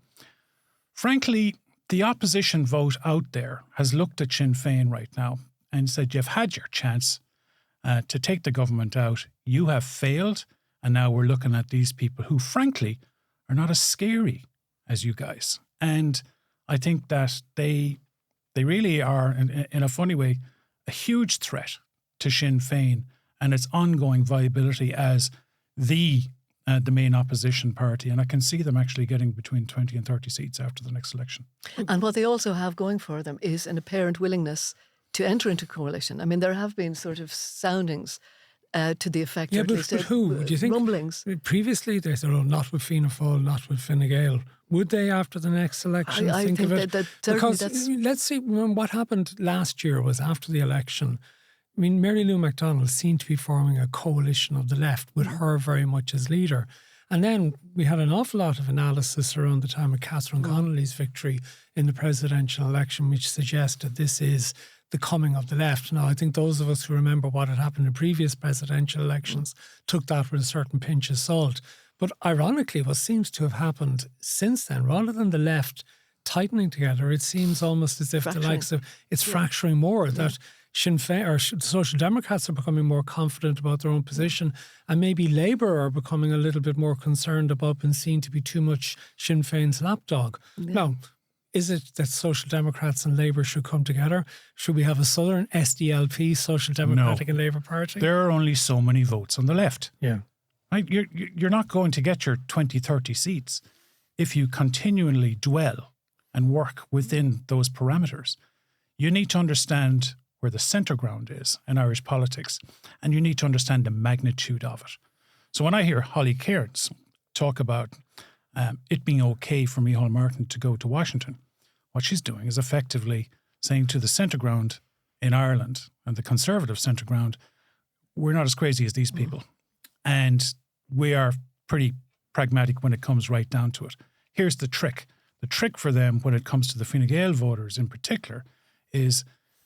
frankly, the opposition vote out there has looked at Sinn Féin right now and said, you've had your chance to take the government out. You have failed. And now we're looking at these people who, frankly, are not as scary as you guys. And I think that they really are, in a funny way, a huge threat to Sinn Féin and its ongoing viability as the main opposition party. And I can see them actually getting between 20 and 30 seats after the next election. And what they also have going for them is an apparent willingness to enter into coalition. I mean, there have been sort of soundings to the effect, or at least but who? Do you think rumblings. Previously they said, not with Fianna Fáil, not with Fine Gael. Would they after the next election I think think of it? that because that's... let's see, what happened last year was after the election. I mean, Mary Lou McDonald seemed to be forming a coalition of the left with her very much as leader. And then we had an awful lot of analysis around the time of Catherine Connolly's victory in the presidential election, which suggested this is the coming of the left. Now, I think those of us who remember what had happened in previous presidential elections took that with a certain pinch of salt. But ironically, what seems to have happened since then, rather than the left tightening together, it seems almost as if the likes of it's fracturing more, that Sinn Féin or the Social Democrats are becoming more confident about their own position, and maybe Labour are becoming a little bit more concerned about being seen to be too much Sinn Féin's lapdog. Now, is it that Social Democrats and Labour should come together? Should we have a Southern SDLP, Social Democratic and Labour Party? There are only so many votes on the left. Yeah. Right? You're not going to get your 20, 30 seats if you continually dwell and work within those parameters. You need to understand where the centre ground is in Irish politics, and you need to understand the magnitude of it. So when I hear Holly Cairns talk about it being okay for Micheál Martin to go to Washington, what she's doing is effectively saying to the centre ground in Ireland and the Conservative centre ground, we're not as crazy as these people. And we are pretty pragmatic when it comes right down to it. Here's the trick. The trick for them when it comes to the Fine Gael voters in particular is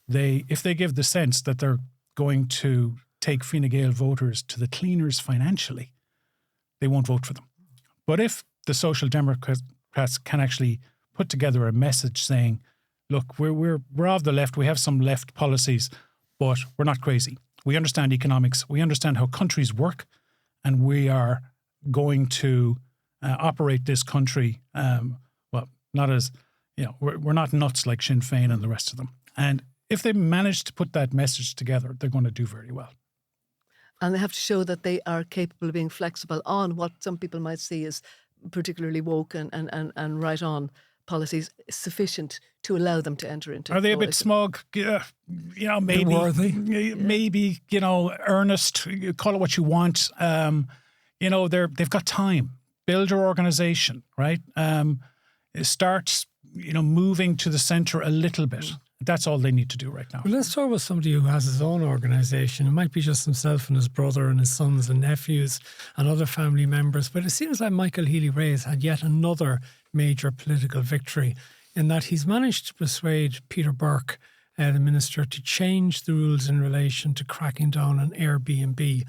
if they give the sense that they're going to take Fine Gael voters to the cleaners financially, they won't vote for them. But if the Social Democrats can actually put together a message saying, look, we're of the left, we have some left policies, but we're not crazy. We understand economics, we understand how countries work, and we are going to operate this country, not as, we're not nuts like Sinn Féin and the rest of them. And if they manage to put that message together, they're going to do very well. And they have to show that they are capable of being flexible on what some people might see as particularly woke and right-on policies sufficient to allow them to enter into. Are they a bit smug? Maybe worthy. Maybe, earnest. Call it what you want. They've got time. Build your organisation, right? Start, moving to the centre a little bit. That's all they need to do right now. Well, let's talk about somebody who has his own organisation. It might be just himself and his brother and his sons and nephews and other family members, but it seems like Michael Healy Rae has had yet another major political victory in that he's managed to persuade Peter Burke, the minister, to change the rules in relation to cracking down on Airbnb,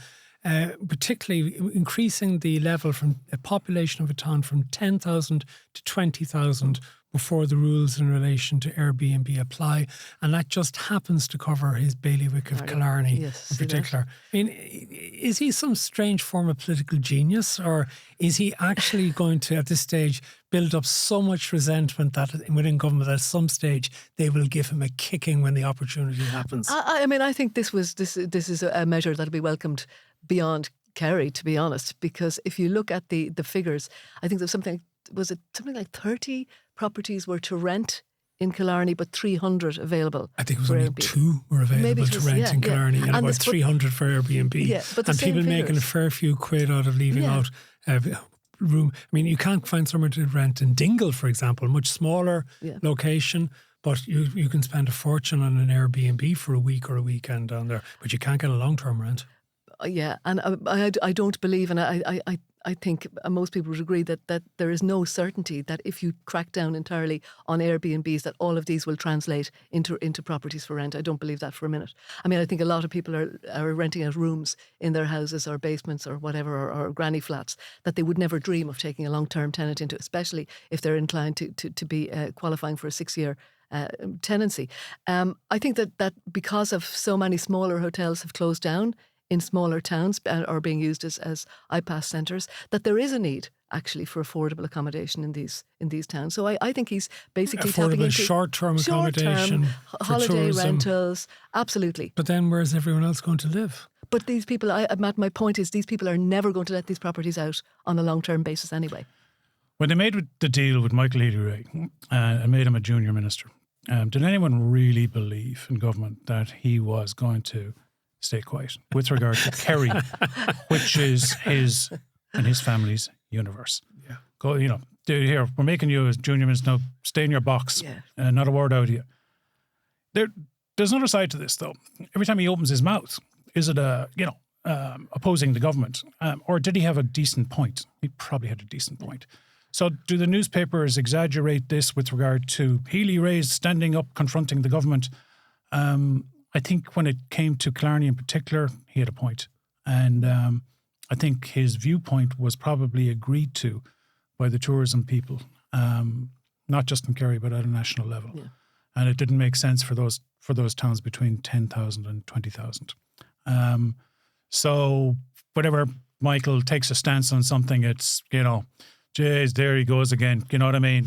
particularly increasing the level from a population of a town from 10,000 to 20,000 before the rules in relation to Airbnb apply. And that just happens to cover his bailiwick of Killarney in particular. I mean, is he some strange form of political genius, or is he actually going to, at this stage, build up so much resentment that within government that at some stage they will give him a kicking when the opportunity happens? I think this is a measure that will be welcomed beyond Kerry, to be honest, because if you look at the figures, I think there's something like 30 properties were to rent in Killarney, but 300 available. I think it was only Airbnb. 2 were available to rent in Killarney, and about 300 for Airbnb. Yeah, but and people making a fair few quid out of leaving out room. I mean, you can't find somewhere to rent in Dingle, for example, a much smaller location, but you can spend a fortune on an Airbnb for a week or a weekend down there, but you can't get a long-term rent. Yeah, and I don't believe, and I think most people would agree that there is no certainty that if you crack down entirely on Airbnbs that all of these will translate into properties for rent. I don't believe that for a minute. I mean, I think a lot of people are renting out rooms in their houses or basements or whatever, or granny flats that they would never dream of taking a long-term tenant into, especially if they're inclined to be qualifying for a 6-year tenancy. I think that because of so many smaller hotels have closed down in smaller towns or being used as iPass centres, that there is a need actually for affordable accommodation in these towns. So I think he's basically tapping Affordable into short-term accommodation for holiday tourism. rentals. Absolutely. But then where's everyone else going to live? But these people, Matt, my point is these people are never going to let these properties out on a long-term basis anyway. When they made the deal with Michael Healy Rae and made him a junior minister, did anyone really believe in government that he was going to stay quiet with regard to Kerry, which is his and his family's universe? Yeah. Go, here, we're making you a junior minister. Now, stay in your box. Yeah. Not a word out of you. There's another side to this, though. Every time he opens his mouth, is it opposing the government, or did he have a decent point? He probably had a decent point. So do the newspapers exaggerate this with regard to Healy Rae's standing up, confronting the government? I think when it came to Killarney in particular, he had a point. And I think his viewpoint was probably agreed to by the tourism people, not just in Kerry, but at a national level. Yeah. And it didn't make sense for those towns between 10,000 and 20,000. So whenever Michael takes a stance on something, it's, geez, there he goes again. You know what I mean?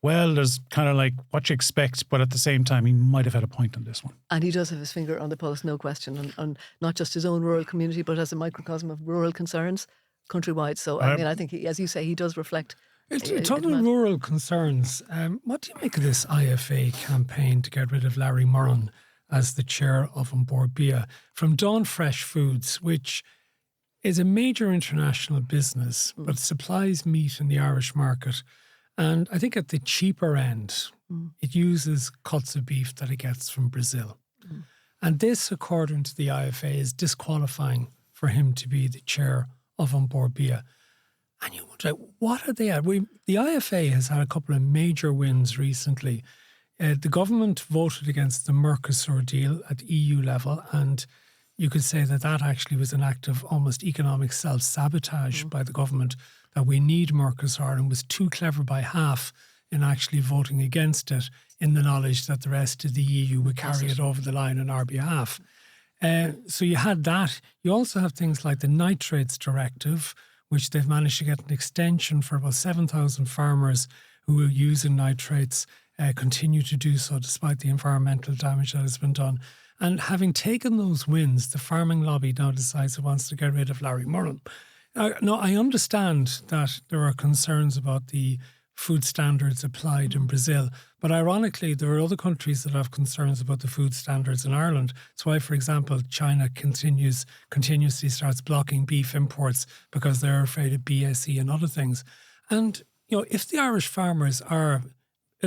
Well, there's kind of like what you expect, but at the same time, he might have had a point on this one. And he does have his finger on the pulse, no question, on not just his own rural community, but as a microcosm of rural concerns countrywide. So, I think, as you say, he does reflect. Talking of rural concerns, what do you make of this IFA campaign to get rid of Larry Murren as the chair of Bord Bia from Dawn Fresh Foods, which is a major international business, but supplies meat in the Irish market. And I think at the cheaper end, it uses cuts of beef that it gets from Brazil. And this, according to the IFA, is disqualifying for him to be the chair of Bord Bia. And you wonder, what are they at? The IFA has had a couple of major wins recently. The government voted against the Mercosur deal at EU level, and you could say that actually was an act of almost economic self-sabotage by the government, that we need Mercosur, and was too clever by half in actually voting against it in the knowledge that the rest of the EU would carry it over the line on our behalf. So you had that. You also have things like the Nitrates Directive, which they've managed to get an extension for about 7,000 farmers who are using nitrates, continue to do so despite the environmental damage that has been done. And having taken those wins, the farming lobby now decides it wants to get rid of Larry Murren. Now, I understand that there are concerns about the food standards applied in Brazil, but ironically, there are other countries that have concerns about the food standards in Ireland. That's why, for example, China continuously starts blocking beef imports because they're afraid of BSE and other things. And, if the Irish farmers are,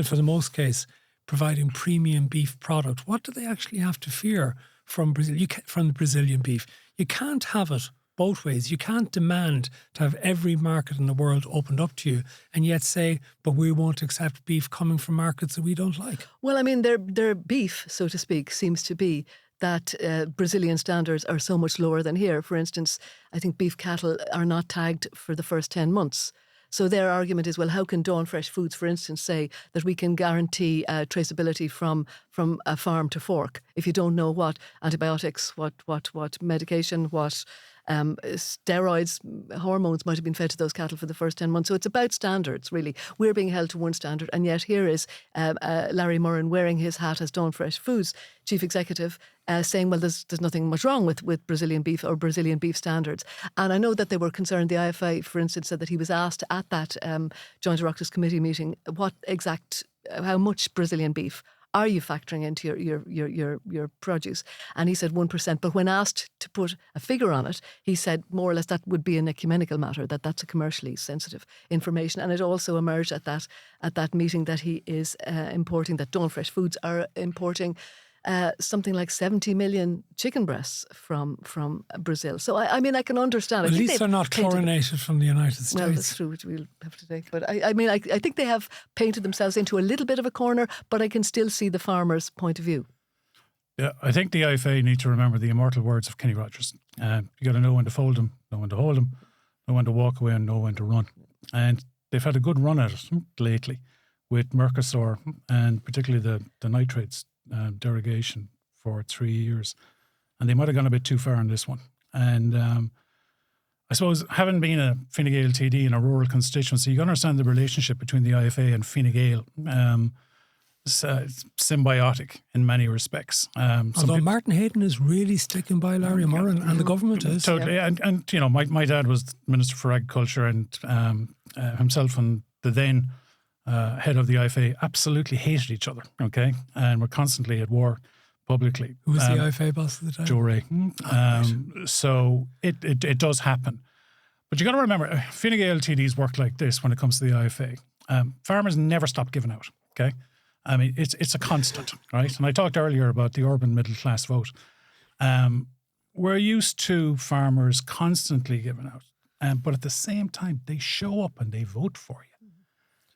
for the most case, providing premium beef product, what do they actually have to fear from Brazil? From the Brazilian beef? You can't have it both ways. You can't demand to have every market in the world opened up to you and yet say, but we won't accept beef coming from markets that we don't like. Well, I mean, their beef, so to speak, seems to be that Brazilian standards are so much lower than here. For instance, I think beef cattle are not tagged for the first 10 months. So their argument is, well, how can Dawn Fresh Foods, for instance, say that we can guarantee traceability from a farm to fork if you don't know what antibiotics, what medication, what steroids, hormones might have been fed to those cattle for the first 10 months. So it's about standards, really. We're being held to one standard. And yet here is Larry Murren wearing his hat as Dawn Fresh Foods chief executive saying, well, there's nothing much wrong with Brazilian beef or Brazilian beef standards. And I know that they were concerned. The IFA, for instance, said that he was asked at that Joint Oireachtas Committee meeting how much Brazilian beef are you factoring into your produce? And he said 1%. But when asked to put a figure on it, he said more or less that would be an ecumenical matter, that's a commercially sensitive information. And it also emerged at that meeting that he is importing, that Dawn Fresh Foods are importing something like 70 million chicken breasts from Brazil. So, I mean, I can understand. At least they're not chlorinated from the United States. Well, that's true, which we'll have to take. But I mean, I think they have painted themselves into a little bit of a corner, but I can still see the farmer's point of view. Yeah, I think the IFA need to remember the immortal words of Kenny Rogers. You got to know when to fold them, know when to hold them, know when to walk away and know when to run. And they've had a good run at it lately with Mercosur and particularly the nitrates derogation for 3 years. and they might have gone a bit too far on this one. And I suppose, having been a Fine Gael TD in a rural constituency, you understand the relationship between the IFA and Fine Gael. It's symbiotic in many respects. Although Martin Hayden is really sticking by Larry Moran, and the government is. Totally. Yeah. And you know, my dad was Minister for Agriculture, and himself and the then head of the IFA absolutely hated each other, okay? And were constantly at war publicly. Who was the IFA boss at the time? Joe Rae. So it does happen. But you got to remember, Fine Gael TDs work like this when it comes to the IFA. Farmers never stop giving out, okay? I mean, it's a constant, right? And I talked earlier about the urban middle class vote. We're used to farmers constantly giving out. But at the same time, they show up and they vote for you.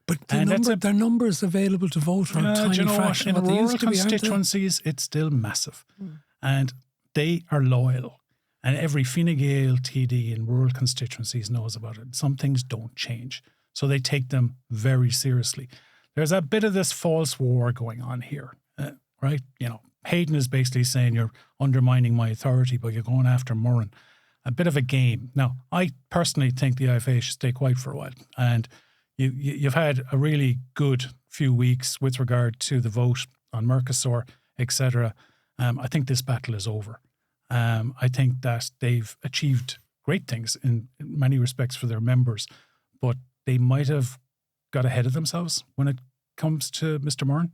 But their numbers available to vote are a tiny fraction of what they used to be. In rural constituencies, it's still massive. And they are loyal. And every Fine Gael TD in rural constituencies knows about it. Some things don't change. So they take them very seriously. There's a bit of this false war going on here, right? You know, Hayden is basically saying you're undermining my authority, but you're going after Moran. A bit of a game. Now, I personally think the IFA should stay quiet for a while. And you've had a really good few weeks with regard to the vote on Mercosur, etc. I think this battle is over. I think that they've achieved great things in many respects for their members, but they might have got ahead of themselves when it comes to Mr. Moran.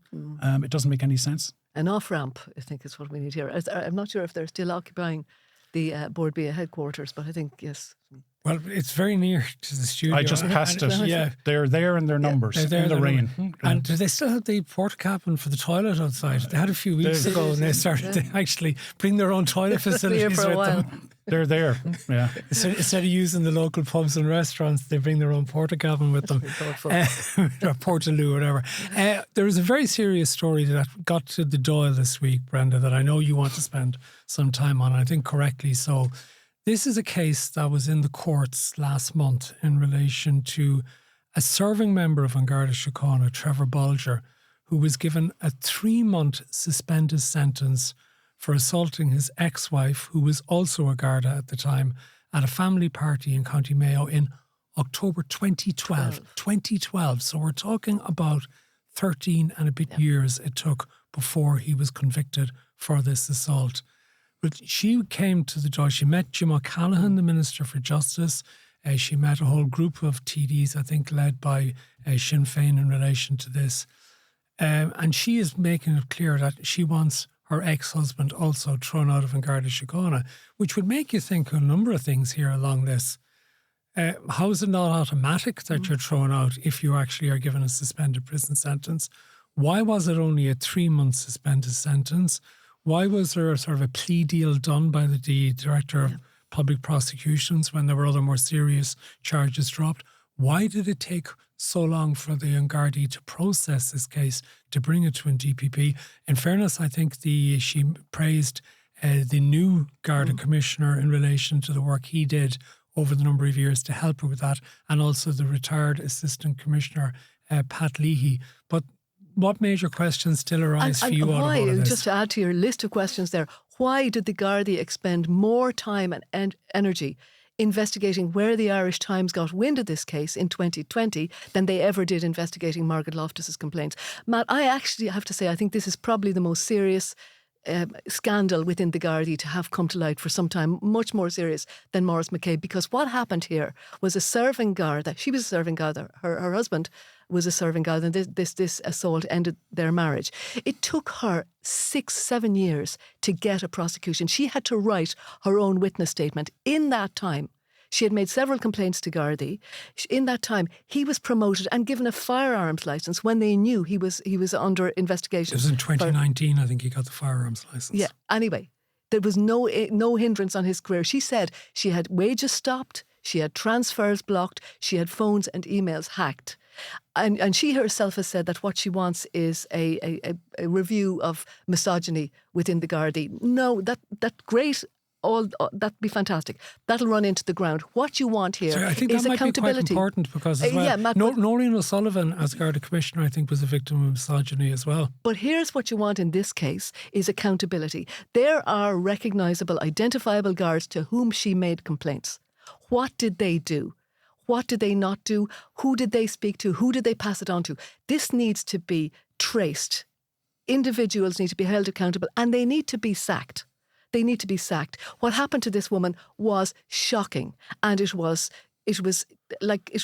It doesn't make any sense. An off-ramp, I think, is what we need here. I'm not sure if they're still occupying the Bord Bia headquarters, but I think, yes. Well, it's very near to the studio. I just passed it. Yeah. They're there in their numbers, in the rain. And do they still have the porta cabin for the toilet outside? They had a few weeks ago, and they started to actually bring their own toilet facilities with them. They're there, yeah. Instead of using the local pubs and restaurants, they bring their own porta cabin with them. Or portaloo, whatever. There was a very serious story that got to the Dáil this week, Brenda, that I know you want to spend some time on, I think correctly so. This is a case that was in the courts last month in relation to a serving member of An Garda Síochána, Trevor Bolger, who was given a 3-month suspended sentence for assaulting his ex-wife, who was also a Garda at the time, at a family party in County Mayo in October 2012. 2012. So we're talking about 13 and a bit years it took before he was convicted for this assault. But she came to the Dáil. She met Jim O'Callaghan, the Minister for Justice. She met a whole group of TDs, I think, led by Sinn Féin in relation to this. And she is making it clear that she wants her ex-husband also thrown out of An Garda Síochána, which would make you think a number of things here along this. How is it not automatic that you're thrown out if you actually are given a suspended prison sentence? Why was it only a 3-month suspended sentence? Why was there a sort of a plea deal done by the Director of Public Prosecutions when there were other more serious charges dropped? Why did it take so long for the An Garda to process this case, to bring it to an DPP? In fairness, I think she praised the new Garda Commissioner in relation to the work he did over the number of years to help her with that, and also the retired Assistant Commissioner, Pat Leahy. But what major questions still arise for you out of all of this? Just to add to your list of questions there, why did the Gardaí expend more time and energy investigating where the Irish Times got wind of this case in 2020 than they ever did investigating Margaret Loftus's complaints? Matt, I actually have to say I think this is probably the most serious scandal within the Gardaí to have come to light for some time, much more serious than Maurice McCabe, because what happened here was a serving Garda. She was a serving Garda. Her husband was a serving Garda, and this assault ended their marriage. It took her 6-7 years to get a prosecution. She had to write her own witness statement. In that time, she had made several complaints to Gardaí. In that time, he was promoted and given a firearms licence when they knew he was under investigation. It was in 2019, I think he got the firearms licence. Yeah. Anyway, there was no hindrance on his career. She said she had wages stopped, she had transfers blocked, she had phones and emails hacked. And she herself has said that what she wants is a review of misogyny within the Gardaí. No, that great that'd be fantastic. That'll run into the ground. What you want here So I think is that might be quite accountability. important because as well, Yeah, Matt, Noreen O'Sullivan, as Garda Commissioner, I think was a victim of misogyny as well. But here's what you want in this case is accountability. There are recognisable, identifiable guards to whom she made complaints. What did they do? What did they not do? Who did they speak to? Who did they pass it on to? This needs to be traced. Individuals need to be held accountable and they need to be sacked. They need to be sacked. What happened to this woman was shocking, and it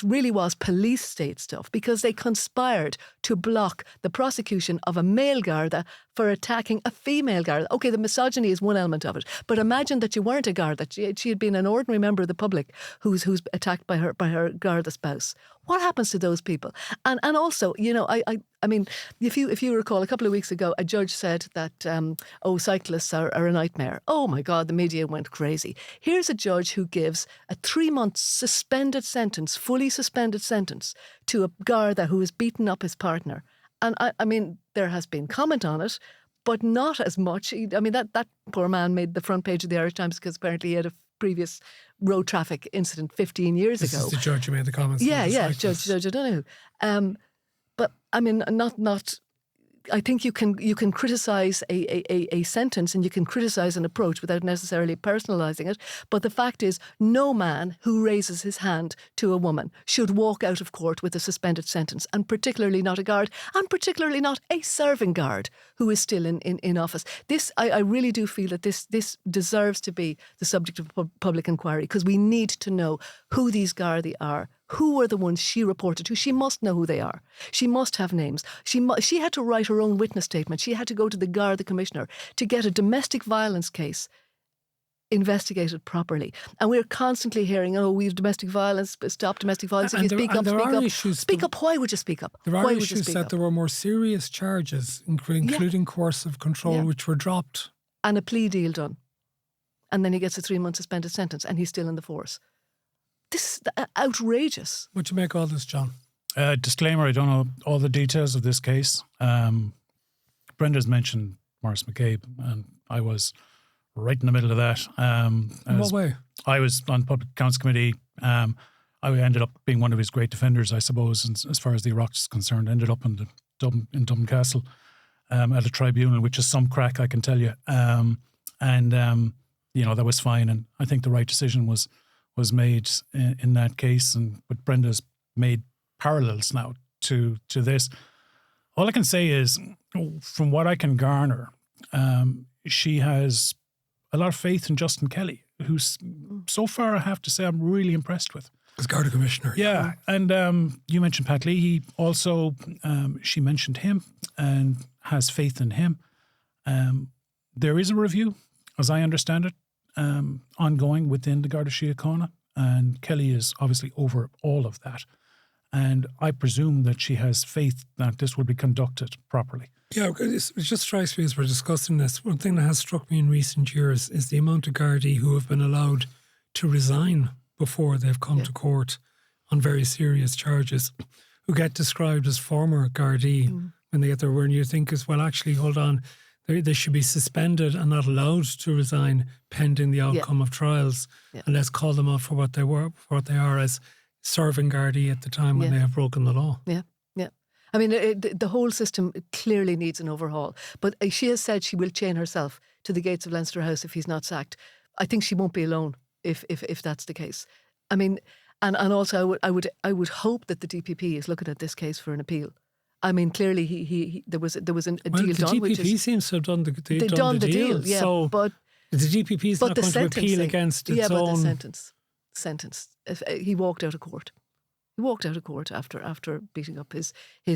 really was police state stuff, because they conspired to block the prosecution of a male Garda for attacking a female Garda. Okay, the misogyny is one element of it, but imagine that you weren't a Garda. She had been an ordinary member of the public who's attacked by her Garda spouse. What happens to those people? And also, I mean, if you recall, a couple of weeks ago, a judge said that, cyclists are a nightmare. Oh my God, the media went crazy. Here's a judge who gives a 3-month fully suspended sentence to a Garda who has beaten up his partner. And I mean, there has been comment on it, but not as much. I mean, that poor man made the front page of the Irish Times because apparently he had a previous road traffic incident 15 years ago. This is the judge who made the comments. Yeah, Judge O'Donoghue. But I mean, not. I think you can criticise a sentence and you can criticise an approach without necessarily personalising it. But the fact is, no man who raises his hand to a woman should walk out of court with a suspended sentence, and particularly not a guard, and particularly not a serving guard who is still in office. This, I really do feel that this deserves to be the subject of public inquiry, because we need to know who these Gardaí are. Who were the ones she reported to? She must know who they are. She must have names. She had to write her own witness statement. She had to go to the Garda Commissioner to get a domestic violence case investigated properly. And we're constantly hearing, we have domestic violence, stop domestic violence. If you speak up, speak up. Why would you speak up? There are issues that there were more serious charges, including coercive control, which were dropped. And a plea deal done. And then he gets a 3-month suspended sentence and he's still in the force. This is outrageous. What do you make of all this, John? Disclaimer, I don't know all the details of this case. Brenda's mentioned Maurice McCabe, and I was right in the middle of that. In what way? I was on Public Accounts Committee. I ended up being one of his great defenders, I suppose, and as far as the Iraq is concerned. Ended up in Dublin Castle at a tribunal, which is some crack, I can tell you. That was fine, and I think the right decision was made in that case, but Brenda's made parallels now to this. All I can say is, from what I can garner, she has a lot of faith in Justin Kelly, who's so far, I have to say, I'm really impressed with. As Garda Commissioner. Yeah, and you mentioned Pat Leahy. Also, she mentioned him and has faith in him. There is a review, as I understand it, ongoing within the Garda Síochána, and Kelly is obviously over all of that. And I presume that she has faith that this will be conducted properly. Yeah, it just strikes me as we're discussing this. One thing that has struck me in recent years is the amount of Gardaí who have been allowed to resign before they've come to court on very serious charges, who get described as former Gardaí when they get there, where you think as well, actually, hold on, they should be suspended and not allowed to resign pending the outcome of trials. Yeah. And let's call them out for what they are as serving Gardaí at the time when they have broken the law. Yeah. I mean, the whole system clearly needs an overhaul. But she has said she will chain herself to the gates of Leinster House if he's not sacked. I think she won't be alone if that's the case. I mean, and also I would hope that the DPP is looking at this case for an appeal. I mean, clearly there was a deal done. The DPP seems to have done the deal. Yeah, so but the DPP is not going to appeal against its own. Yeah, but the sentence. He walked out of court. He walked out of court after beating up his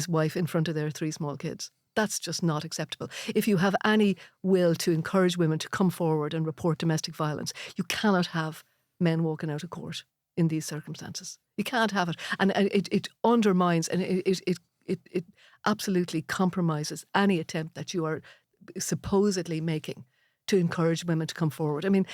wife in front of their 3 small kids. That's just not acceptable. If you have any will to encourage women to come forward and report domestic violence, you cannot have men walking out of court in these circumstances. You can't have it. And it undermines and it absolutely compromises any attempt that you are supposedly making to encourage women to come forward. I mean,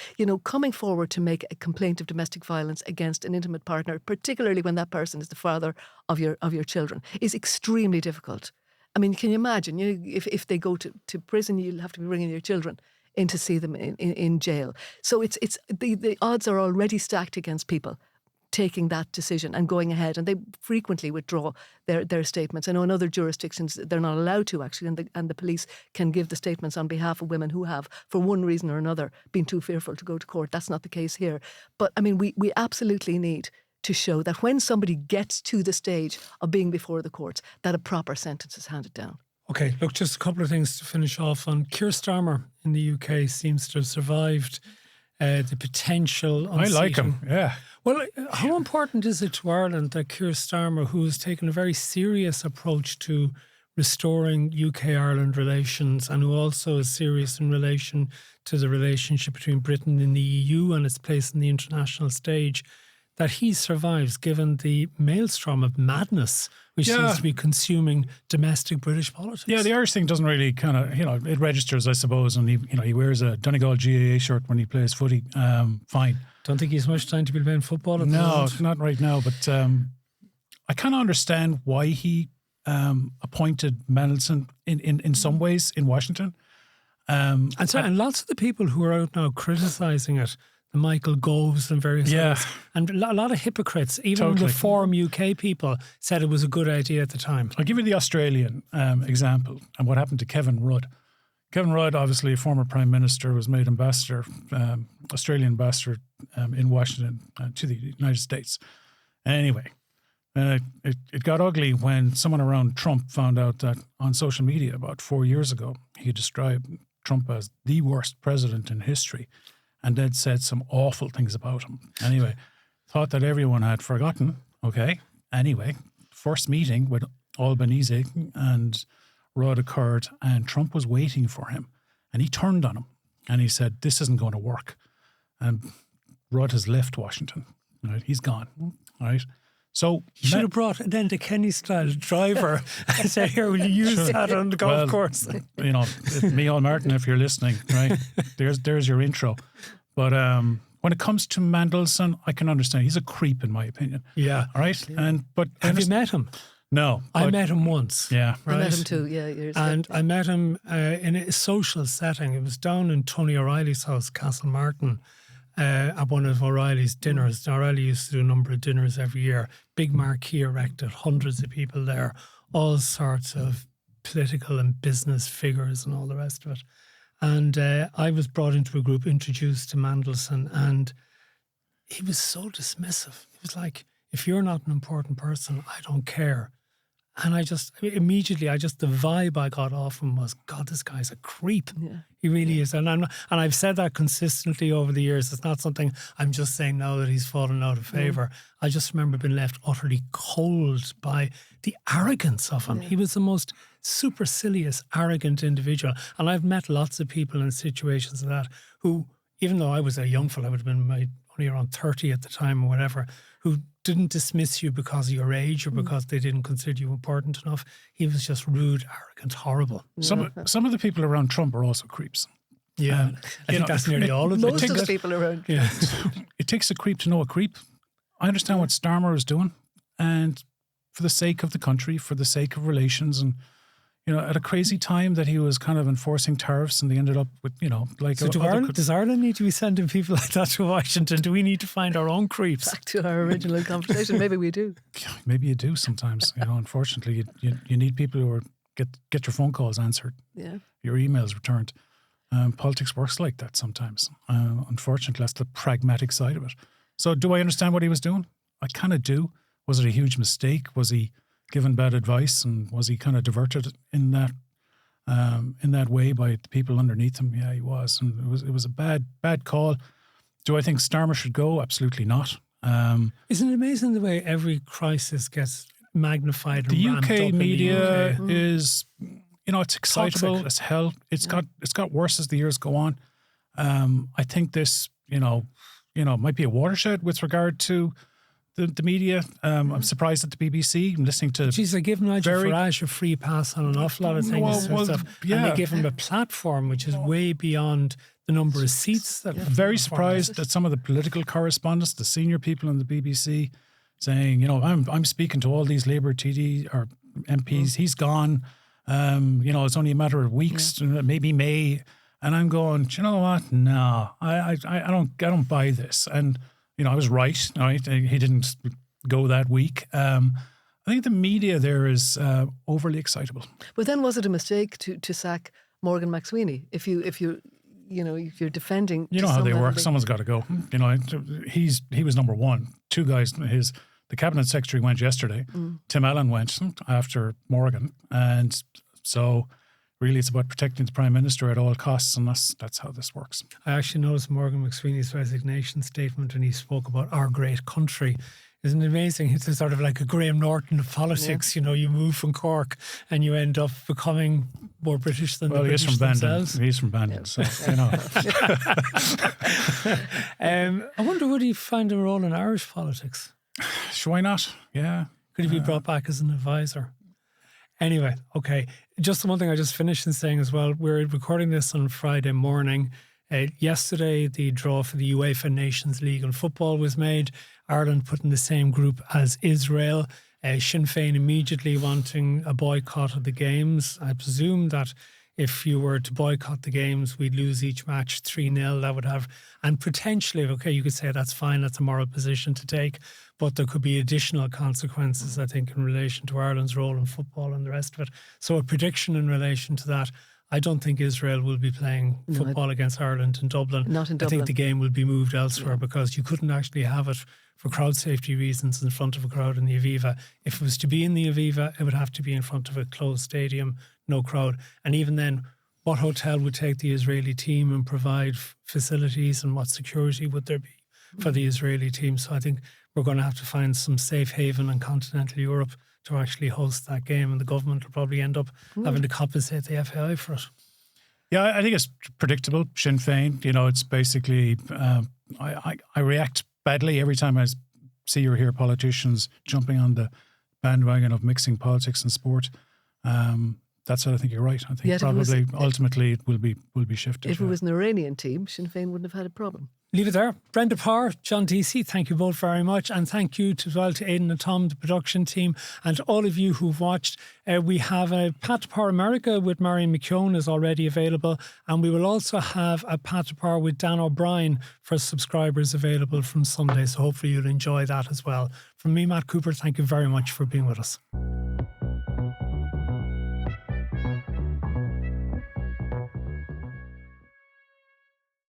coming forward to make a complaint of domestic violence against an intimate partner, particularly when that person is the father of your children, is extremely difficult. I mean, can you imagine? If they go to prison, you'll have to be bringing your children in to see them in jail. So it's the odds are already stacked against people taking that decision and going ahead, and they frequently withdraw their statements. I know in other jurisdictions they're not allowed to actually, and the police can give the statements on behalf of women who have, for one reason or another, been too fearful to go to court. That's not the case here. But I mean, we absolutely need to show that when somebody gets to the stage of being before the courts, that a proper sentence is handed down. Okay, look, just a couple of things to finish off on. Kier Starmer in the UK seems to have survived the potential unseating. I like him, yeah. Well, how important is it to Ireland that Kier Starmer, who has taken a very serious approach to restoring UK-Ireland relations and who also is serious in relation to the relationship between Britain and the EU and its place in the international stage, that he survives given the maelstrom of madness which seems to be consuming domestic British politics? Yeah, the Irish thing doesn't really kind of, it registers, I suppose, and he wears a Donegal GAA shirt when he plays footy. Fine. Don't think he's much time to be playing football at the moment. No, not right now, but I kind of understand why he appointed Mendelsohn in some ways in Washington. And lots of the people who are out now criticising it, the Michael Goves and various others, and a lot of hypocrites, even Reform UK people, said it was a good idea at the time. I'll give you the Australian example and what happened to Kevin Rudd. Kevin Rudd, obviously a former Prime Minister, was made ambassador, Australian ambassador in Washington to the United States. Anyway, it got ugly when someone around Trump found out that on social media about 4 years ago, he described Trump as the worst president in history and then said some awful things about him. Anyway, thought that everyone had forgotten. Okay. Anyway, first meeting with Albanese and Rudd occurred and Trump was waiting for him and he turned on him and he said, this isn't going to work. And Rudd has left Washington. Right? He's gone. Right? So you should have brought then the Kenny-style driver and say, here, will you use that on the golf course? You know, Micheál Martin, if you're listening, right? There's your intro. But when it comes to Mandelson, I can understand. He's a creep, in my opinion. Yeah. All right? Yeah. But have you met him? No. I met him once. Yeah. Right? I met him too, years ago. And I met him in a social setting. It was down in Tony O'Reilly's house, Castlemartin, at one of O'Reilly's dinners. O'Reilly used to do a number of dinners every year. Big marquee erected, hundreds of people there, all sorts of political and business figures and all the rest of it. And I was brought into a group, introduced to Mandelson, and he was so dismissive. He was like, if you're not an important person, I don't care. And the vibe I got off him was, God, this guy's a creep. Yeah. He really is. And I've said that consistently over the years. It's not something I'm just saying now that he's fallen out of favour. I just remember being left utterly cold by the arrogance of him. Yeah. He was the most supercilious, arrogant individual. And I've met lots of people in situations like that who, even though I was a young fellow, I would have been only around 30 at the time or whatever, who didn't dismiss you because of your age or because they didn't consider you important enough. He was just rude, arrogant, horrible. Yeah. Some of the people around Trump are also creeps. Yeah, I think that's nearly all of them. Most of the people around. Yeah. It takes a creep to know a creep. I understand what Starmer is doing, and for the sake of the country, for the sake of relations, and at a crazy time that he was kind of enforcing tariffs, and they ended up with So does Ireland need to be sending people like that to Washington? Do we need to find our own creeps? Back to our original conversation. Maybe we do. Maybe you do sometimes. Unfortunately, you need people who get your phone calls answered. Yeah. Your emails returned. Politics works like that sometimes. Unfortunately, that's the pragmatic side of it. So do I understand what he was doing? I kind of do. Was it a huge mistake? Was he given bad advice, and was he kind of diverted in that way by the people underneath him? Yeah, he was, and it was a bad call. Do I think Starmer should go? Absolutely not. Isn't it amazing the way every crisis gets magnified? The and UK media in the UK? is, it's excitable Toxic. as hell. It's got worse as the years go on. I think this, might be a watershed with regard to the media. I'm surprised at the BBC. I'm listening to... Jeez, they give Nigel Farage a free pass on an awful lot of things and stuff. Yeah. And they give him a platform which is way beyond the number of seats. That very surprised at some of the political correspondents, the senior people in the BBC, saying, I'm speaking to all these Labour TD or MPs. He's gone. It's only a matter of weeks, maybe May. And I'm going, do you know what? No, I don't buy this. And, I was right. He didn't go that week. I think the media there is overly excitable. But then was it a mistake to sack Morgan McSweeney? If you're defending, you know how they work. Someone's got to go. He was number one. Two guys. The cabinet secretary went yesterday. Tim Allen went after Morgan, and so really it's about protecting the Prime Minister at all costs, and that's how this works. I actually noticed Morgan McSweeney's resignation statement, and he spoke about our great country. Isn't it amazing? It's sort of like a Graham Norton of politics. Yeah. You move from Cork and you end up becoming more British than the British themselves. He's from Bandon, so I wonder, would he find a role in Irish politics? Sure, why not? Yeah. Could he be brought back as an advisor? Anyway, okay. Just the one thing I just finished in saying as well, we're recording this on Friday morning. Yesterday, the draw for the UEFA Nations League in football was made. Ireland put in the same group as Israel. Sinn Féin immediately wanting a boycott of the games. I presume that if you were to boycott the games, we'd lose each match 3-0. That would have, and potentially, okay, you could say that's fine, that's a moral position to take, but there could be additional consequences, I think, in relation to Ireland's role in football and the rest of it. So a prediction in relation to that, I don't think Israel will be playing football against Ireland in Dublin. Not in Dublin. I think the game will be moved elsewhere because you couldn't actually have it for crowd safety reasons in front of a crowd in the Aviva. If it was to be in the Aviva, it would have to be in front of a closed stadium, no crowd. And even then, what hotel would take the Israeli team and provide facilities, and what security would there be for the Israeli team? So I think we're going to have to find some safe haven in continental Europe to actually host that game, and the government will probably end up having to compensate the FAI for it. Yeah, I think it's predictable. Sinn Féin, it's basically, I react badly every time I see or hear politicians jumping on the bandwagon of mixing politics and sport. That's what I think you're right. I think ultimately it will be shifted. If it was an Iranian team, Sinn Féin wouldn't have had a problem. Leave it there. Brenda Power, John Deasy, thank you both very much. And thank you as well to Aidan and Tom, the production team, and all of you who've watched. We have a Pat to Power America with Marion McKeown is already available. And we will also have a Pat to Power with Dan O'Brien for subscribers available from Sunday. So hopefully you'll enjoy that as well. From me, Matt Cooper, thank you very much for being with us.